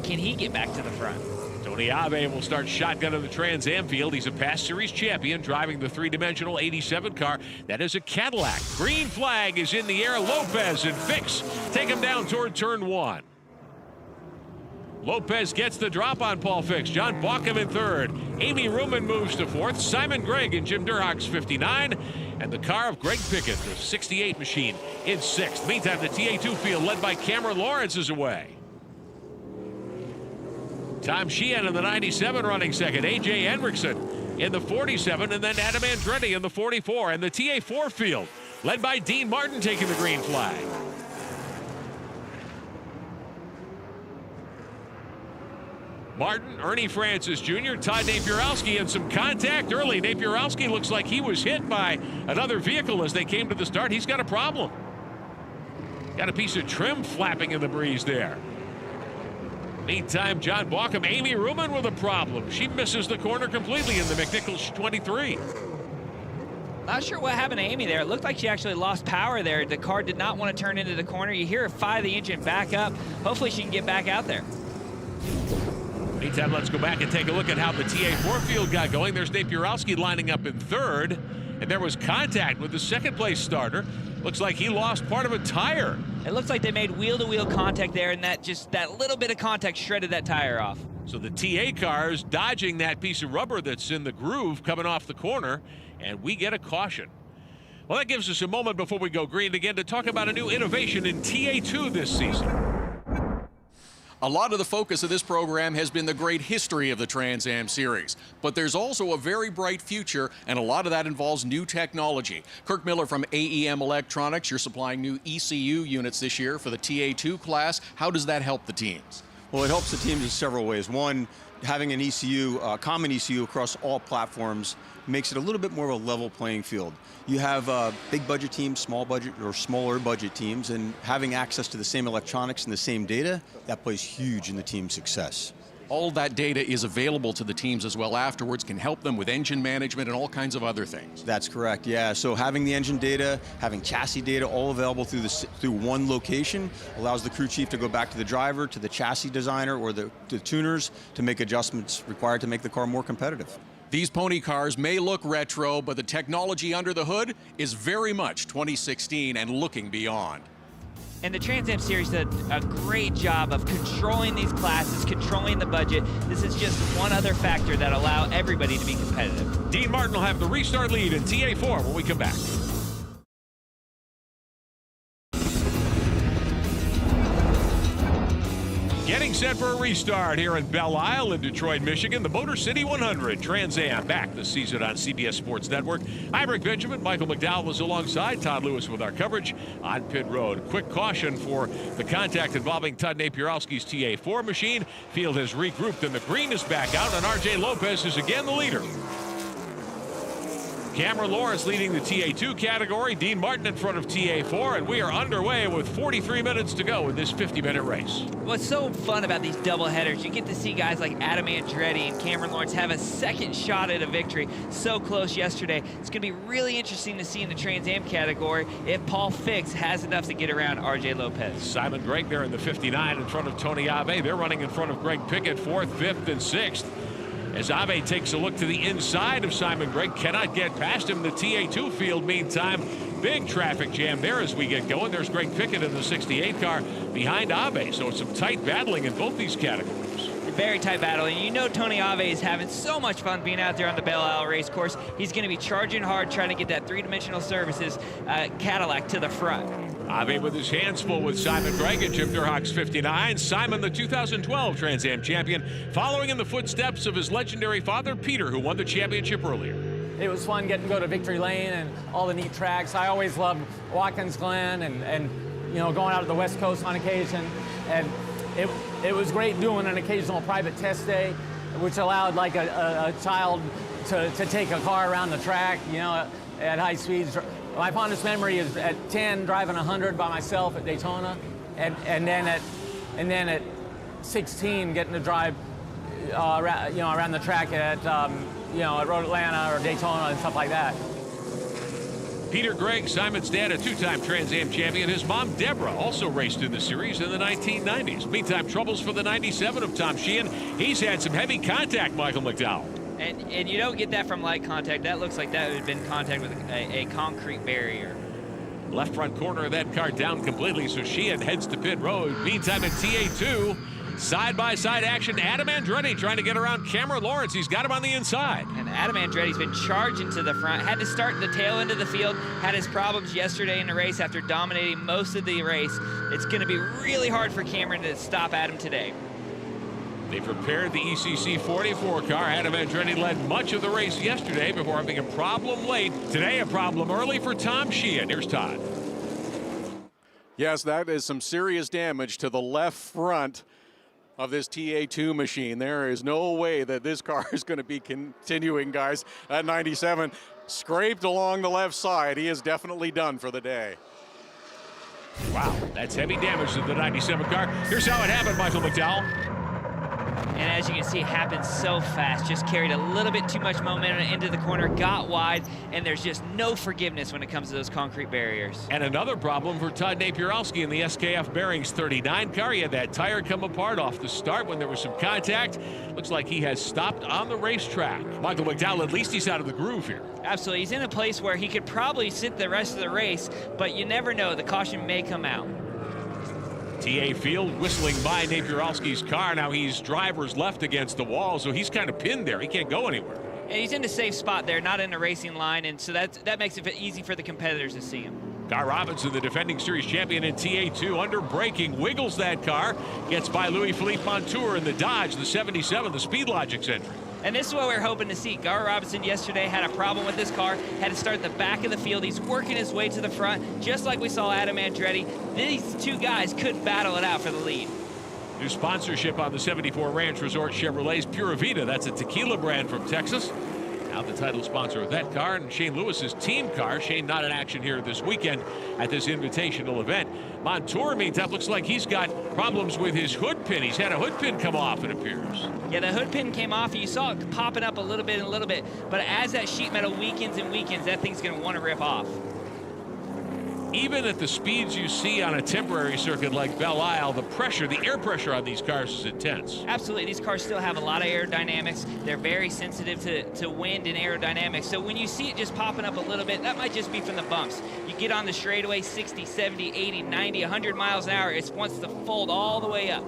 Can he get back to the front? Tony Ave will start shotgun of the Trans Am field. He's a past series champion driving the three-dimensional 87 car. That is a Cadillac. Green flag is in the air. Lopez and Fix take him down toward turn 1. Lopez gets the drop on Paul Fix. John Bauckham in third. Amy Ruman moves to fourth. Simon Gregg and Jim Durhock's 59. And the car of Greg Pickett, the 68 machine, in sixth. Meantime, the TA2 field led by Cameron Lawrence is away. Tom Sheehan in the 97 running second. A.J. Hendrickson in the 47, and then Adam Andretti in the 44. And the TA4 field led by Dean Martin taking the green flag. Martin, Ernie Francis Jr., Todd Napierowski, and some contact early. Napierowski looks like he was hit by another vehicle as they came to the start. He's got a problem. Got a piece of trim flapping in the breeze there. Meantime, John Bauckham, Amy Ruman with a problem. She misses the corner completely in the McNichols 23. Not sure what happened to Amy there. It looked like she actually lost power there. The car did not want to turn into the corner. You hear her fire the engine back up. Hopefully she can get back out there. Meantime, let's go back and take a look at how the TA4 field got going. There's Napierowski lining up in third, and there was contact with the second place starter. Looks like he lost part of a tire. It looks like they made wheel-to-wheel contact there, and that little bit of contact shredded that tire off. So the TA cars dodging that piece of rubber that's in the groove coming off the corner, and we get a caution. Well, that gives us a moment before we go green again to talk about a new innovation in TA2 this season. A lot of the focus of this program has been the great history of the Trans Am Series, but there's also a very bright future, and a lot of that involves new technology. Kirk Miller from AEM Electronics, you're supplying new ECU units this year for the TA2 class. How does that help the teams? Well, it helps the teams in several ways. One, having an ECU, a common ECU across all platforms makes it a little bit more of a level playing field. You have big budget teams, small budget or smaller budget teams, and having access to the same electronics and the same data, that plays huge in the team's success. All that data is available to the teams as well afterwards, can help them with engine management and all kinds of other things. That's correct, yeah. So having the engine data, having chassis data all available through one location allows the crew chief to go back to the driver, to the chassis designer, or the tuners to make adjustments required to make the car more competitive. These pony cars may look retro, but the technology under the hood is very much 2016 and looking beyond. And the Trans Am Series did a great job of controlling these classes, controlling the budget. This is just one other factor that allow everybody to be competitive. Dean Martin will have the restart lead in TA4 when we come back. Getting set for a restart here in Belle Isle in Detroit, Michigan. The Motor City 100 Trans Am back this season on CBS Sports Network. I'm Rick Benjamin. Michael McDowell was alongside Todd Lewis with our coverage on pit road. Quick caution for the contact involving Todd Napierowski's TA4 machine. Field has regrouped and the green is back out, and RJ Lopez is again the leader. Cameron Lawrence leading the TA2 category, Dean Martin in front of TA4, and we are underway with 43 minutes to go in this 50-minute race. What's so fun about these double headers, you get to see guys like Adam Andretti and Cameron Lawrence have a second shot at a victory. So close yesterday. It's going to be really interesting to see in the Trans Am category if Paul Fix has enough to get around RJ Lopez. Simon Gregg there in the 59 in front of Tony Ave. They're running in front of Greg Pickett, 4th, 5th, and 6th. As Ave takes a look to the inside of Simon Gregg, cannot get past him. The TA2 field, meantime, big traffic jam there as we get going. There's Greg Pickett in the 68 car behind Ave, so it's some tight battling in both these categories. Very tight battle, and you know Tony Ave is having so much fun being out there on the Belle Isle race course. He's going to be charging hard, trying to get that three-dimensional services Cadillac to the front. Ave with his hands full with Simon Gregg and Jim Durhawk's 59. Simon, the 2012 Trans Am champion, following in the footsteps of his legendary father, Peter, who won the championship earlier. It was fun getting to go to Victory Lane and all the neat tracks. I always loved Watkins Glen and you know, going out to the West Coast on occasion. And it was great doing an occasional private test day, which allowed like a child to take a car around the track, you know, at high speeds. My fondest memory is at 10 driving 100 by myself at Daytona, and then at 16 getting to drive around the track at at Road Atlanta or Daytona and stuff like that. Peter Gregg, Simon's dad, a two-time Trans Am champion. His mom, Deborah, also raced in the series in the 1990s. Meantime, troubles for the 97 of Tom Sheehan. He's had some heavy contact, Michael McDowell. And you don't get that from light contact. That looks like that would have been contact with a concrete barrier. Left front corner of that car down completely, so Sheehan heads to pit road. Meantime, in TA2, side-by-side action. Adam Andretti trying to get around Cameron Lawrence. He's got him on the inside. And Adam Andretti's been charging to the front. Had to start in the tail end of the field. Had his problems yesterday in the race after dominating most of the race. It's going to be really hard for Cameron to stop Adam today. They prepared the ECC 44 car. Adam Andretti led much of the race yesterday before having a problem late. Today, a problem early for Tom Sheehan. Here's Todd. Yes, that is some serious damage to the left front of this TA2 machine. There is no way that this car is going to be continuing, guys. That 97 scraped along the left side. He is definitely done for the day. Wow, that's heavy damage to the 97 car. Here's how it happened, Michael McDowell. And as you can see, it happened so fast. Just carried a little bit too much momentum into the corner, got wide, and there's just no forgiveness when it comes to those concrete barriers. And another problem for Todd Napierowski in the SKF Bearings 39 car. He had that tire come apart off the start when there was some contact. Looks like he has stopped on the racetrack. Michael McDowell, at least he's out of the groove here. Absolutely. He's in a place where he could probably sit the rest of the race, but you never know. The caution may come out. TA Field whistling by Napierowski's car. Now he's driver's left against the wall, so he's kind of pinned there. He can't go anywhere. And he's in a safe spot there, not in a racing line, and so that makes it easy for the competitors to see him. Gar Robinson, the defending series champion in TA2, under braking, wiggles that car, gets by Louis-Philippe Montour in the Dodge, the 77, the Speedlogix entry. And this is what we're hoping to see. Gar Robinson yesterday had a problem with his car, had to start at the back of the field. He's working his way to the front, just like we saw Adam Andretti. These two guys could battle it out for the lead. New sponsorship on the 74 Ranch Resort Chevrolet's Pura Vida. That's a tequila brand from Texas. Now the title sponsor of that car, and Shane Lewis's team car. Shane not in action here this weekend at this invitational event. Montour, meantime, looks like he's got problems with his hood pin. He's had a hood pin come off, it appears. Yeah, the hood pin came off. You saw it popping up a little bit, but as that sheet metal weakens and weakens, that thing's going to want to rip off. Even at the speeds you see on a temporary circuit like Belle Isle, the pressure, the air pressure on these cars is intense. Absolutely. These cars still have a lot of aerodynamics. They're very sensitive to wind and aerodynamics. So when you see it just popping up a little bit, that might just be from the bumps. You get on the straightaway 60, 70, 80, 90, 100 miles an hour, it wants to fold all the way up.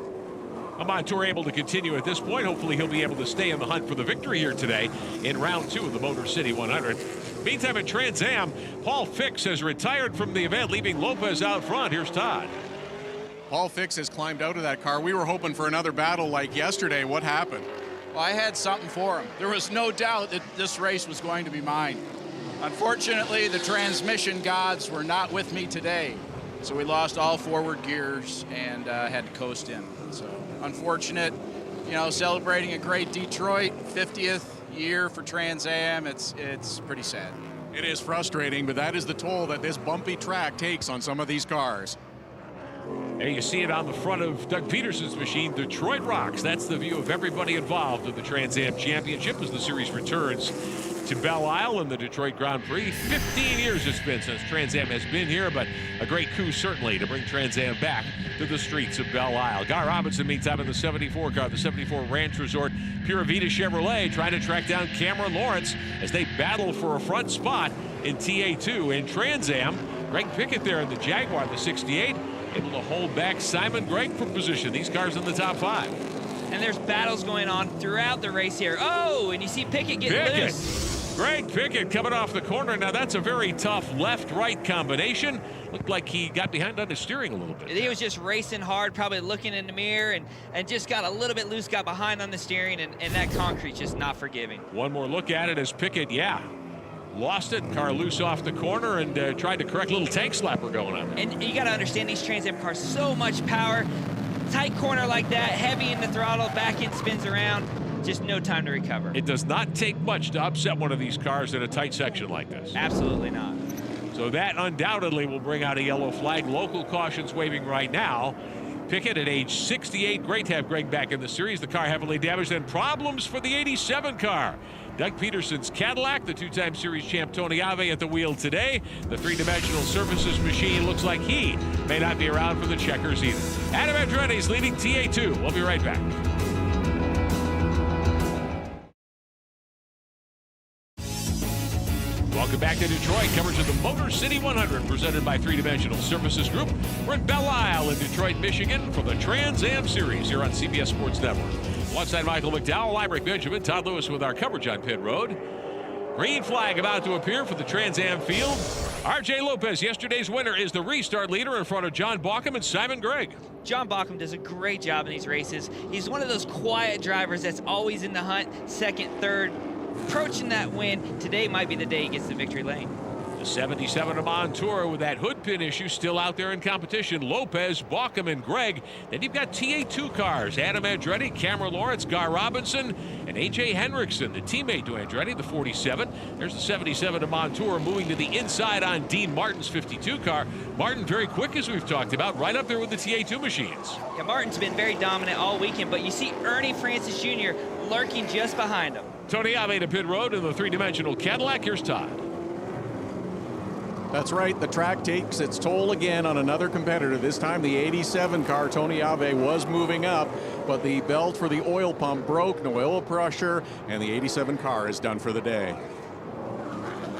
Montour able to continue at this point. Hopefully he'll be able to stay in the hunt for the victory here today in round 2 of the Motor City 100. Meantime, at Trans Am, Paul Fix has retired from the event, leaving Lopez out front. Here's Todd. Paul Fix has climbed out of that car. We were hoping for another battle like yesterday. What happened? Well, I had something for him. There was no doubt that this race was going to be mine. Unfortunately, the transmission gods were not with me today. So we lost all forward gears and had to coast in. So unfortunate, you know, celebrating a great Detroit 50th year for Trans Am. It's pretty sad. It is frustrating, but that is the toll that this bumpy track takes on some of these cars. And you see it on the front of Doug Peterson's machine, Detroit Rocks. That's the view of everybody involved in the Trans Am Championship as the series returns to Belle Isle in the Detroit Grand Prix. 15 years it's been since Trans Am has been here, but a great coup certainly to bring Trans Am back to the streets of Belle Isle. Guy Robinson, meantime, in the 74 car, the 74 Ranch Resort Pura Vida Chevrolet, trying to track down Cameron Lawrence as they battle for a front spot in TA2. In Trans Am, Greg Pickett there in the Jaguar, the 68, able to hold back Simon Gregg for position. These cars in the top 5. And there's battles going on throughout the race here. Oh, and you see Pickett get loose. Greg Pickett coming off the corner. Now that's a very tough left-right combination. Looked like he got behind on his steering a little bit. He was just racing hard, probably looking in the mirror, and just got a little bit loose, got behind on the steering, and that concrete's just not forgiving. One more look at it as Pickett, lost it. Car loose off the corner and tried to correct a little tank slapper going on. And you got to understand these Trans Am cars, so much power, tight corner like that, heavy in the throttle, back end spins around, just no time to recover. It does not take much to upset one of these cars in a tight section like this. Absolutely not. So that undoubtedly will bring out a yellow flag. Local cautions waving right now. Pickett at age 68. Great to have Greg back in the series. The car heavily damaged and problems for the 87 car. Doug Peterson's Cadillac, the two-time series champ Tony Ave at the wheel today. The three-dimensional surfaces machine looks like he may not be around for the checkers either. Adam Andretti's leading TA2. We'll be right back. Welcome back to Detroit. Coverage of the Motor City 100 presented by Three Dimensional Services Group. We're in Belle Isle in Detroit, Michigan for the Trans Am Series here on CBS Sports Network. Alongside Michael McDowell, I'm Rick Benjamin, Todd Lewis with our coverage on pit road. Green flag about to appear for the Trans Am field. R.J. Lopez, yesterday's winner, is the restart leader in front of John Bauckham and Simon Gregg. John Bauckham does a great job in these races. He's one of those quiet drivers that's always in the hunt, second, third, approaching that win. Today might be the day he gets the victory lane. The 77 of Montour with that hood pin issue still out there in competition. Lopez, Bauckham, and Gregg. Then you've got TA2 cars. Adam Andretti, Cameron Lawrence, Gar Robinson, and A.J. Henriksen, the teammate to Andretti, the 47. There's the 77 of Montour moving to the inside on Dean Martin's 52 car. Martin very quick, as we've talked about, right up there with the TA2 machines. Yeah, Martin's been very dominant all weekend, but you see Ernie Francis Jr. lurking just behind him. Tony Ave to pit road in the three-dimensional Cadillac. Here's Todd. That's right. The track takes its toll again on another competitor. This time the 87 car, Tony Ave, was moving up, but the belt for the oil pump broke, no oil pressure, and the 87 car is done for the day.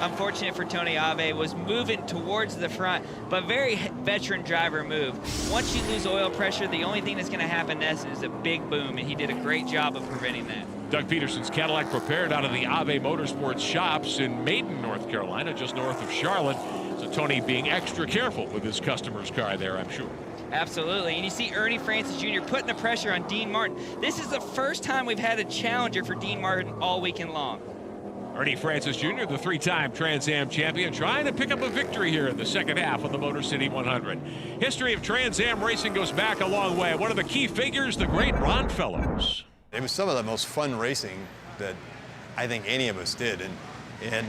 Unfortunate for Tony Ave, was moving towards the front, but very veteran driver move. Once you lose oil pressure, the only thing that's going to happen next is a big boom, and he did a great job of preventing that. Doug Peterson's Cadillac prepared out of the Ave Motorsports shops in Maiden, North Carolina, just north of Charlotte. So Tony being extra careful with his customer's car there, I'm sure. Absolutely, and you see Ernie Francis Jr. putting the pressure on Dean Martin. This is the first time we've had a challenger for Dean Martin all weekend long. Ernie Francis Jr., the three-time Trans Am champion, trying to pick up a victory here in the second half of the Motor City 100. History of Trans Am racing goes back a long way. One of the key figures, the great Ron Fellows. It was some of the most fun racing that I think any of us did. And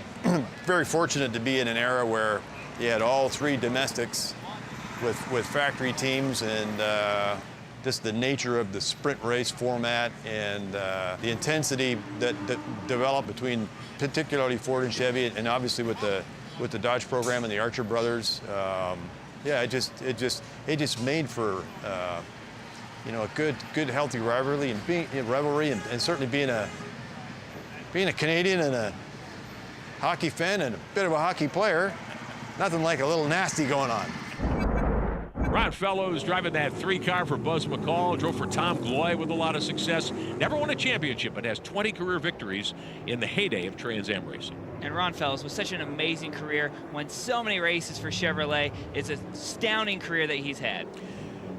very fortunate to be in an era where you had all three domestics with factory teams, and just the nature of the sprint race format and the intensity that developed between particularly Ford and Chevy, and obviously with the Dodge program and the Archer brothers. Yeah, it just made for a good healthy rivalry and certainly being a Canadian and a hockey fan and a bit of a hockey player, nothing like a little nasty going on. Ron Fellows driving that 3-car for Buzz McCall, drove for Tom Gloy with a lot of success. Never won a championship, but has 20 career victories in the heyday of Trans Am racing. And Ron Fellows with such an amazing career, won so many races for Chevrolet. It's an astounding career that he's had.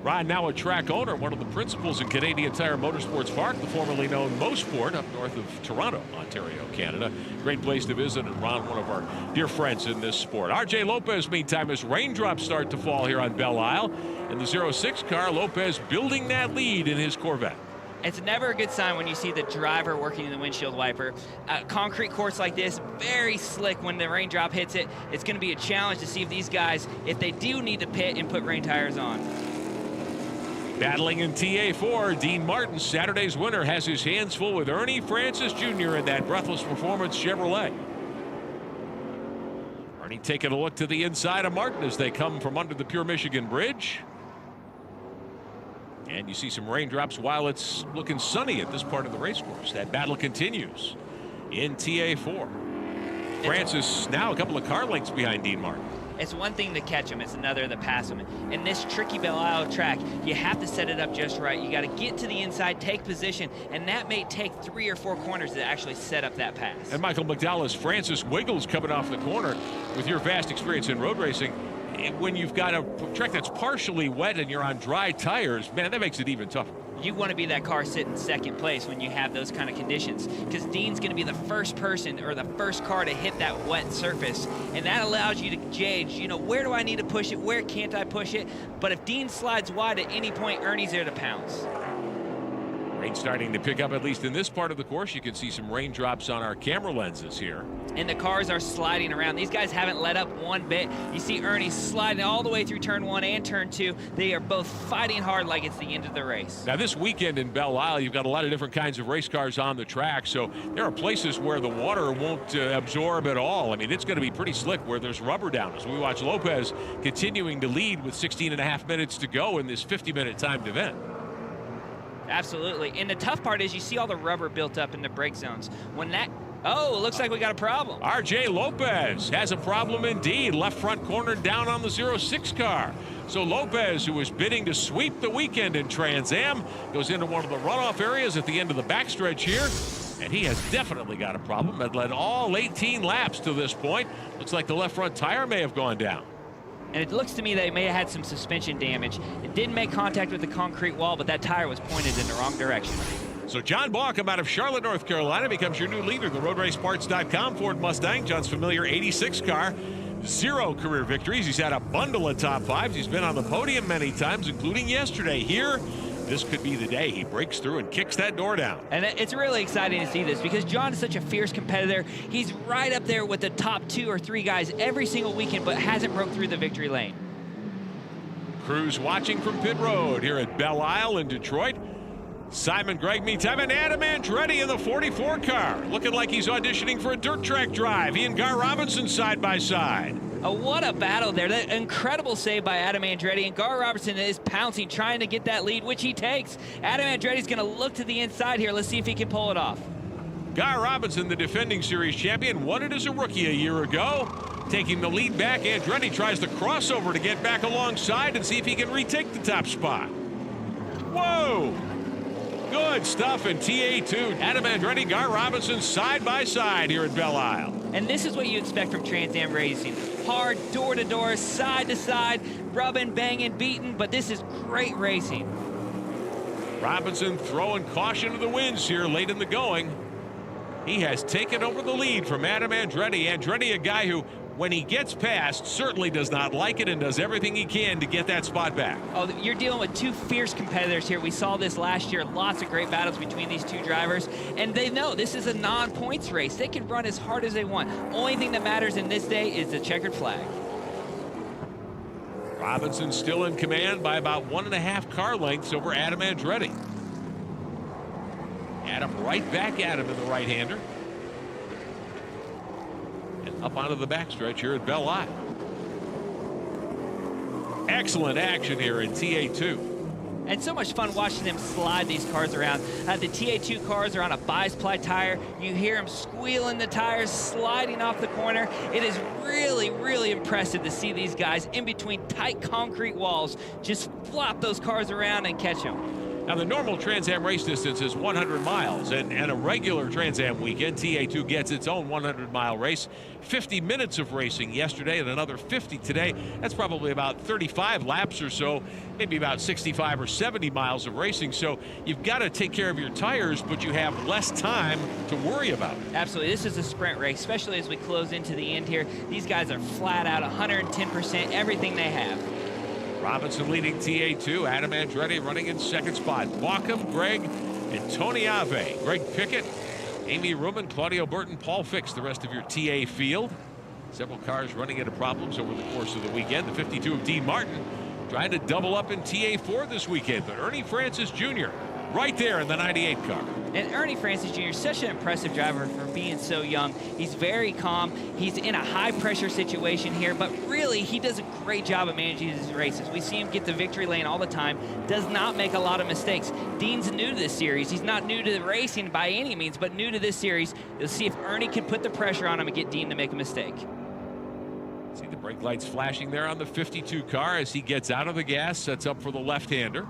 Ron, now a track owner, one of the principals in Canadian Tire Motorsports Park, the formerly known Mosport, up north of Toronto, Ontario, Canada. Great place to visit, and Ron, one of our dear friends in this sport. R.J. Lopez, meantime, as raindrops start to fall here on Belle Isle. In the 06 car, Lopez building that lead in his Corvette. It's never a good sign when you see the driver working in the windshield wiper. Concrete course like this, very slick when the raindrop hits it. It's going to be a challenge to see if these guys, if they do need to pit and put rain tires on. Battling in TA4, Dean Martin, Saturday's winner, has his hands full with Ernie Francis Jr. in that Breathless Performance Chevrolet. Ernie taking a look to the inside of Martin as they come from under the Pure Michigan Bridge. And you see some raindrops while it's looking sunny at this part of the race course. That battle continues in TA4. Francis now a couple of car lengths behind Dean Martin. It's one thing to catch them, it's another to pass them. In this tricky Belle Isle track, you have to set it up just right. You got to get to the inside, take position, and that may take 3 or 4 corners to actually set up that pass. And Michael McDowell's Francis Wiggles coming off the corner. With your vast experience in road racing, when you've got a track that's partially wet and you're on dry tires, man, that makes it even tougher. You want to be that car sitting second place when you have those kind of conditions, because Dean's going to be the first person or the first car to hit that wet surface, and that allows you to gauge, you know, where do I need to push it, where can't I push it. But if Dean slides wide at any point, Ernie's there to pounce. Rain starting to pick up, at least in this part of the course. You can see some raindrops on our camera lenses here. And the cars are sliding around. These guys haven't let up one bit. You see Ernie sliding all the way through turn 1 and turn 2. They are both fighting hard like it's the end of the race. Now this weekend in Belle Isle, you've got a lot of different kinds of race cars on the track, so there are places where the water won't absorb at all. I mean, it's going to be pretty slick where there's rubber down, as we watch Lopez continuing to lead with 16.5 minutes to go in this 50-minute timed event. Absolutely. And the tough part is you see all the rubber built up in the brake zones. When that, oh, it looks like we got a problem. RJ Lopez has a problem indeed. Left front corner down on the 06 car. So Lopez, who was bidding to sweep the weekend in Trans Am, goes into one of the runoff areas at the end of the backstretch here. And he has definitely got a problem. Had led all 18 laps to this point. Looks like the left front tire may have gone down. And it looks to me they may have had some suspension damage. It didn't make contact with the concrete wall, but that tire was pointed in the wrong direction. So John Bauckham out of Charlotte, North Carolina, becomes your new leader. The RoadRaceParts.com Ford Mustang, John's familiar 86 car. 0 career victories. He's had a bundle of top 5s. He's been on the podium many times, including yesterday. Here, this could be the day he breaks through and kicks that door down. And it's really exciting to see this because John is such a fierce competitor. He's right up there with the top 2 or 3 guys every single weekend, but hasn't broke through the victory lane. Crews watching from pit road here at Belle Isle in Detroit. Simon Gregg meets Adam Andretti in the 44 car. Looking like he's auditioning for a dirt track drive. He and Gar Robinson side by side. Oh, what a battle there. That incredible save by Adam Andretti, and Gar Robertson is pouncing, trying to get that lead, which he takes. Adam Andretti's going to look to the inside here. Let's see if he can pull it off. Gar Robinson, the defending series champion, won it as a rookie a year ago. Taking the lead back, Andretti tries the crossover to get back alongside and see if he can retake the top spot. Whoa! Good stuff in TA2. Adam Andretti, Gar Robinson side by side here at Belle Isle. And this is what you expect from Trans Am racing. Hard, door-to-door, side-to-side, rubbing, banging, beating, but this is great racing. Robinson throwing caution to the winds here late in the going. He has taken over the lead from Adam Andretti. Andretti, a guy who, when he gets past, certainly does not like it and does everything he can to get that spot back. Oh, you're dealing with 2 fierce competitors here. We saw this last year. Lots of great battles between these 2 drivers. And they know this is a non-points race. They can run as hard as they want. Only thing that matters in this day is the checkered flag. Robinson still in command by about 1.5 car lengths over Adam Andretti. Adam right back at him in the right-hander. And up onto the backstretch here at Belle Isle. Excellent action here in TA2. And so much fun watching them slide these cars around. The TA2 cars are on a bi-ply tire. You hear them squealing the tires, sliding off the corner. It is really, really impressive to see these guys in between tight concrete walls just flop those cars around and catch them. Now, the normal Trans Am race distance is 100 miles, and a regular Trans Am weekend, TA2 gets its own 100-mile race. 50 minutes of racing yesterday and another 50 today. That's probably about 35 laps or so, maybe about 65 or 70 miles of racing. So you've got to take care of your tires, but you have less time to worry about. Absolutely. This is a sprint race, especially as we close into the end here. These guys are flat out 110%, everything they have. Robinson leading TA2. Adam Andretti running in second spot. Bauckham, Gregg, and Tony Ave, Greg Pickett, Amy Ruben, Claudio Burton, Paul Fix, the rest of your TA field. Several cars running into problems over the course of the weekend. The 52 of Dean Martin trying to double up in TA4 this weekend, but Ernie Francis Jr. right there in the 98 car. And Ernie Francis Jr. is such an impressive driver for being so young. He's very calm. He's in a high-pressure situation here, but really, he does a great job of managing his races. We see him get the victory lane all the time, does not make a lot of mistakes. Dean's new to this series. He's not new to the racing by any means, but new to this series. You'll see if Ernie can put the pressure on him and get Dean to make a mistake. See the brake lights flashing there on the 52 car as he gets out of the gas, sets up for the left-hander.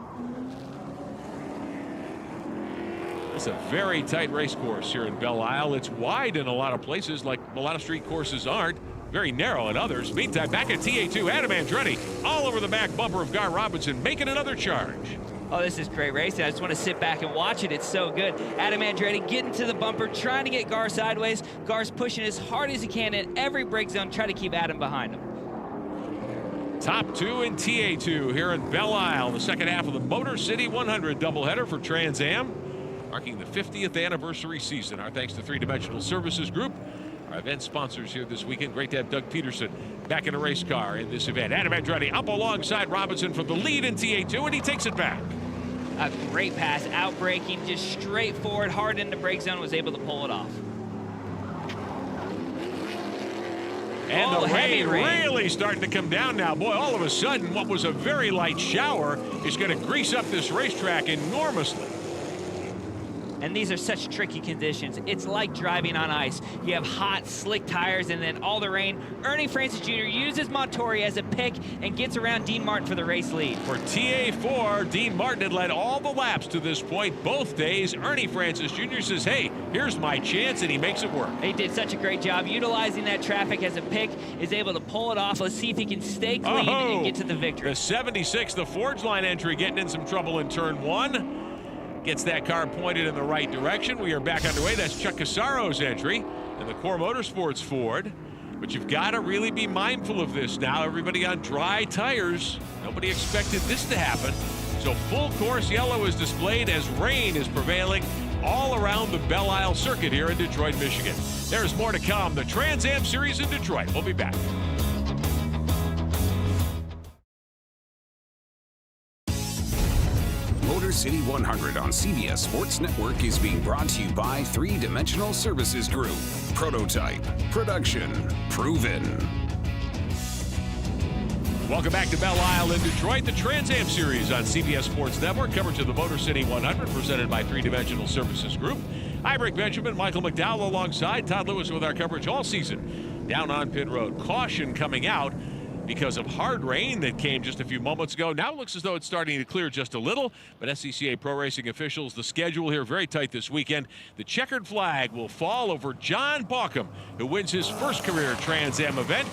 It's a very tight race course here in Belle Isle. It's wide in a lot of places, like a lot of street courses aren't. Very narrow in others. Meantime, back at TA2, Adam Andretti all over the back bumper of Gar Robinson, making another charge. Oh, this is great racing. I just want to sit back and watch it. It's so good. Adam Andretti getting to the bumper, trying to get Gar sideways. Gar's pushing as hard as he can in every brake zone, try to keep Adam behind him. Top two in TA2 here in Belle Isle, the second half of the Motor City 100 doubleheader for Trans Am, marking the 50th anniversary season. Our thanks to Three Dimensional Services Group, our event sponsors here this weekend. Great to have Doug Peterson back in a race car in this event. Adam Andretti up alongside Robinson for the lead in TA2, and he takes it back. A great pass, out braking, just straight forward, hard into brake zone, was able to pull it off. And the heavy rain really starting to come down now. Boy, all of a sudden, what was a very light shower is going to grease up this racetrack enormously. And these are such tricky conditions. It's like driving on ice. You have hot, slick tires, and then all the rain. Ernie Francis Jr. uses Montori as a pick and gets around Dean Martin for the race lead. For TA4, Dean Martin had led all the laps to this point both days. Ernie Francis Jr. says, hey, here's my chance, and he makes it work. He did such a great job utilizing that traffic as a pick, is able to pull it off. Let's see if he can stay clean and get to the victory. The 76, the Forge Line entry, getting in some trouble in turn one. Gets that car pointed in the right direction. We are back underway. That's Chuck Casaro's entry in the Core Motorsports Ford. But you've got to really be mindful of this now. Everybody on dry tires. Nobody expected this to happen. So full course yellow is displayed as rain is prevailing all around the Belle Isle circuit here in Detroit, Michigan. There's more to come. The Trans Am Series in Detroit. We'll be back. Motor City 100 on CBS Sports Network is being brought to you by Three Dimensional Services Group. Prototype, production, proven. Welcome back to Belle Isle in Detroit. The Trans Am Series on CBS Sports Network. Coverage of the Motor City 100 presented by Three Dimensional Services Group. I'm Rick Benjamin, Michael McDowell alongside Todd Lewis with our coverage all season down on pit road. Caution coming out because of hard rain that came just a few moments ago. Now it looks as though it's starting to clear just a little, but SCCA Pro Racing officials, the schedule here very tight this weekend. The checkered flag will fall over John Bauckham, who wins his first career Trans Am event,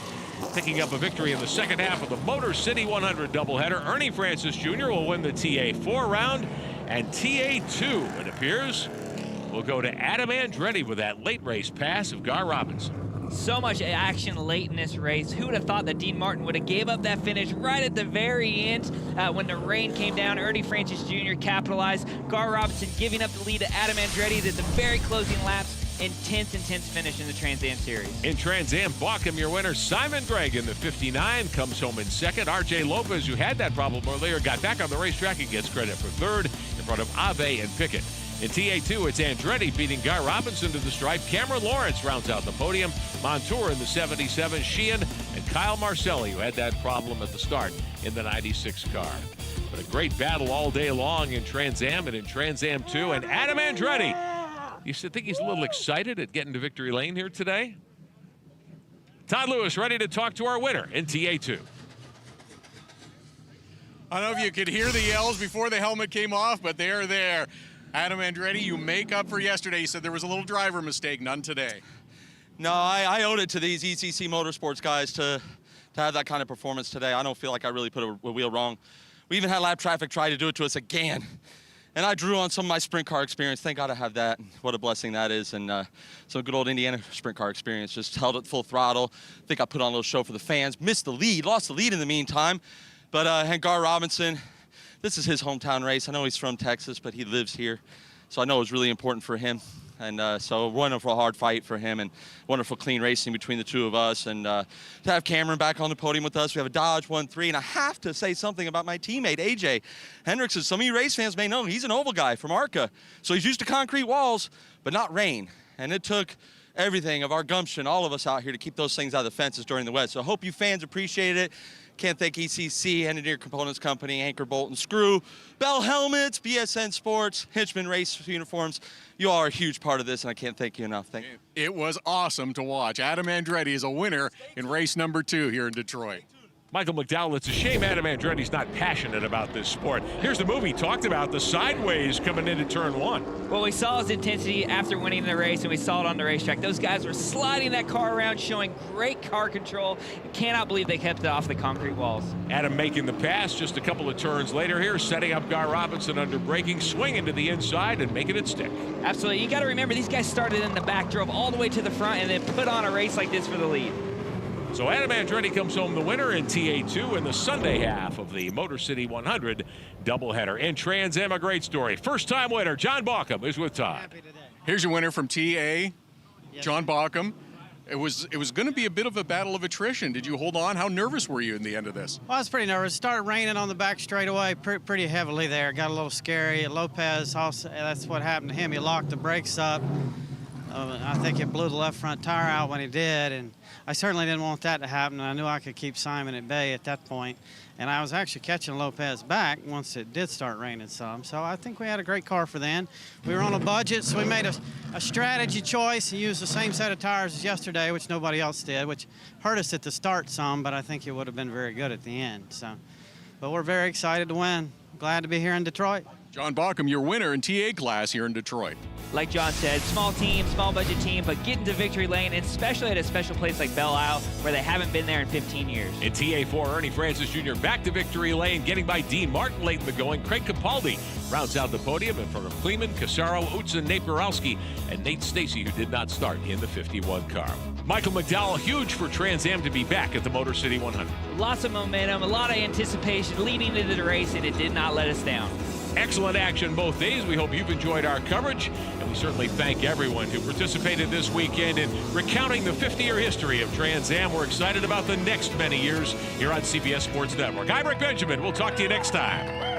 picking up a victory in the second half of the Motor City 100 doubleheader. Ernie Francis Jr. will win the TA4 round, and TA2, it appears, will go to Adam Andretti with that late race pass of Gar Robinson. So much action late in this race. Who would have thought that Dean Martin would have gave up that finish right at the very end when the rain came down? Ernie Francis Jr. capitalized. Gar Robinson giving up the lead to Adam Andretti at the very closing laps. Intense finish in the Trans Am Series. In Trans Am, Bauckham, your winner. Simon Gregg in the 59 comes home in second. RJ Lopez, who had that problem earlier, got back on the racetrack and gets credit for third in front of Ave and Pickett. In TA2, it's Andretti beating Gar Robinson to the stripe. Cameron Lawrence rounds out the podium. Montour in the 77, Sheehan, and Kyle Marcelli, who had that problem at the start in the 96 car. But a great battle all day long in Trans Am and in Trans Am 2. And Adam Andretti, you think he's a little excited at getting to victory lane here today? Todd Lewis ready to talk to our winner in TA2. I don't know if you could hear the yells before the helmet came off, but they're there. Adam Andretti, you make up for yesterday. You said there was a little driver mistake, none today. No, I owed it to these ECC Motorsports guys to have that kind of performance today. I don't feel like I really put a wheel wrong. We even had lap traffic try to do it to us again. And I drew on some of my sprint car experience. Thank God I have that. What a blessing that is. And some good old Indiana sprint car experience. Just held it full throttle. I think I put on a little show for the fans. Missed the lead, lost the lead in the meantime. But Gar Robinson, this is his hometown race. I know he's from Texas, but he lives here. So I know it was really important for him. And so wonderful hard fight for him and wonderful clean racing between the two of us. And to have Cameron back on the podium with us, we have a Dodge 1-3. And I have to say something about my teammate, AJ Hendrickson. Some of you race fans may know he's an oval guy from ARCA. So he's used to concrete walls, but not rain. And it took everything of our gumption, all of us out here, to keep those things out of the fences during the wet. So I hope you fans appreciate it. Can't thank ECC, Engineer Components Company, Anchor, Bolt, and Screw, Belle Helmets, BSN Sports, Hitchman Race Uniforms. You all are a huge part of this, and I can't thank you enough. Thank you. It was awesome to watch. Adam Andretti is a winner in race number 2 here in Detroit. Michael McDowell, it's a shame Adam Andretti's not passionate about this sport. Here's the movie talked about, the sideways coming into turn 1. Well, we saw his intensity after winning the race, and we saw it on the racetrack. Those guys were sliding that car around, showing great car control. I cannot believe they kept it off the concrete walls. Adam making the pass just a couple of turns later here, setting up Gar Robinson under braking, swinging to the inside and making it stick. Absolutely. You got to remember, these guys started in the back, drove all the way to the front, and then put on a race like this for the lead. So Adam Andretti comes home the winner in TA2 in the Sunday half of the Motor City 100 doubleheader. In Trans Am, a great story. First-time winner, John Bauckham, is with Todd. Here's your winner from TA, John Bauckham. It was going to be a bit of a battle of attrition. Did you hold on? How nervous were you in the end of this? Well, I was pretty nervous. It started raining on the back straightaway pretty heavily there. Got a little scary. Lopez, also, that's what happened to him. He locked the brakes up. I think it blew the left front tire out when he did, and I certainly didn't want that to happen. I knew I could keep Simon at bay at that point, and I was actually catching Lopez back once it did start raining some. So I think we had a great car for then. We were on a budget, so we made a strategy choice. He used the same set of tires as yesterday, which nobody else did, which hurt us at the start some, but I think it would have been very good at the end. So, but we're very excited to win. Glad to be here in Detroit. John Bauckham, your winner in TA class here in Detroit. Like John said, small team, small budget team, but getting to victory lane, and especially at a special place like Belle Isle, where they haven't been there in 15 years. In TA4, Ernie Francis Jr. back to victory lane, getting by Dean Martin late in the going. Craig Capaldi rounds out the podium in front of Kleeman, Casaro, Utzen, Naperowski, and Nate Stacy, who did not start in the 51 car. Michael McDowell, huge for Trans Am to be back at the Motor City 100. Lots of momentum, a lot of anticipation leading into the race, and it did not let us down. Excellent action both days. We hope you've enjoyed our coverage, and we certainly thank everyone who participated this weekend in recounting the 50-year history of Trans Am. We're excited about the next many years here on CBS Sports Network. I'm Rick Benjamin. We'll talk to you next time.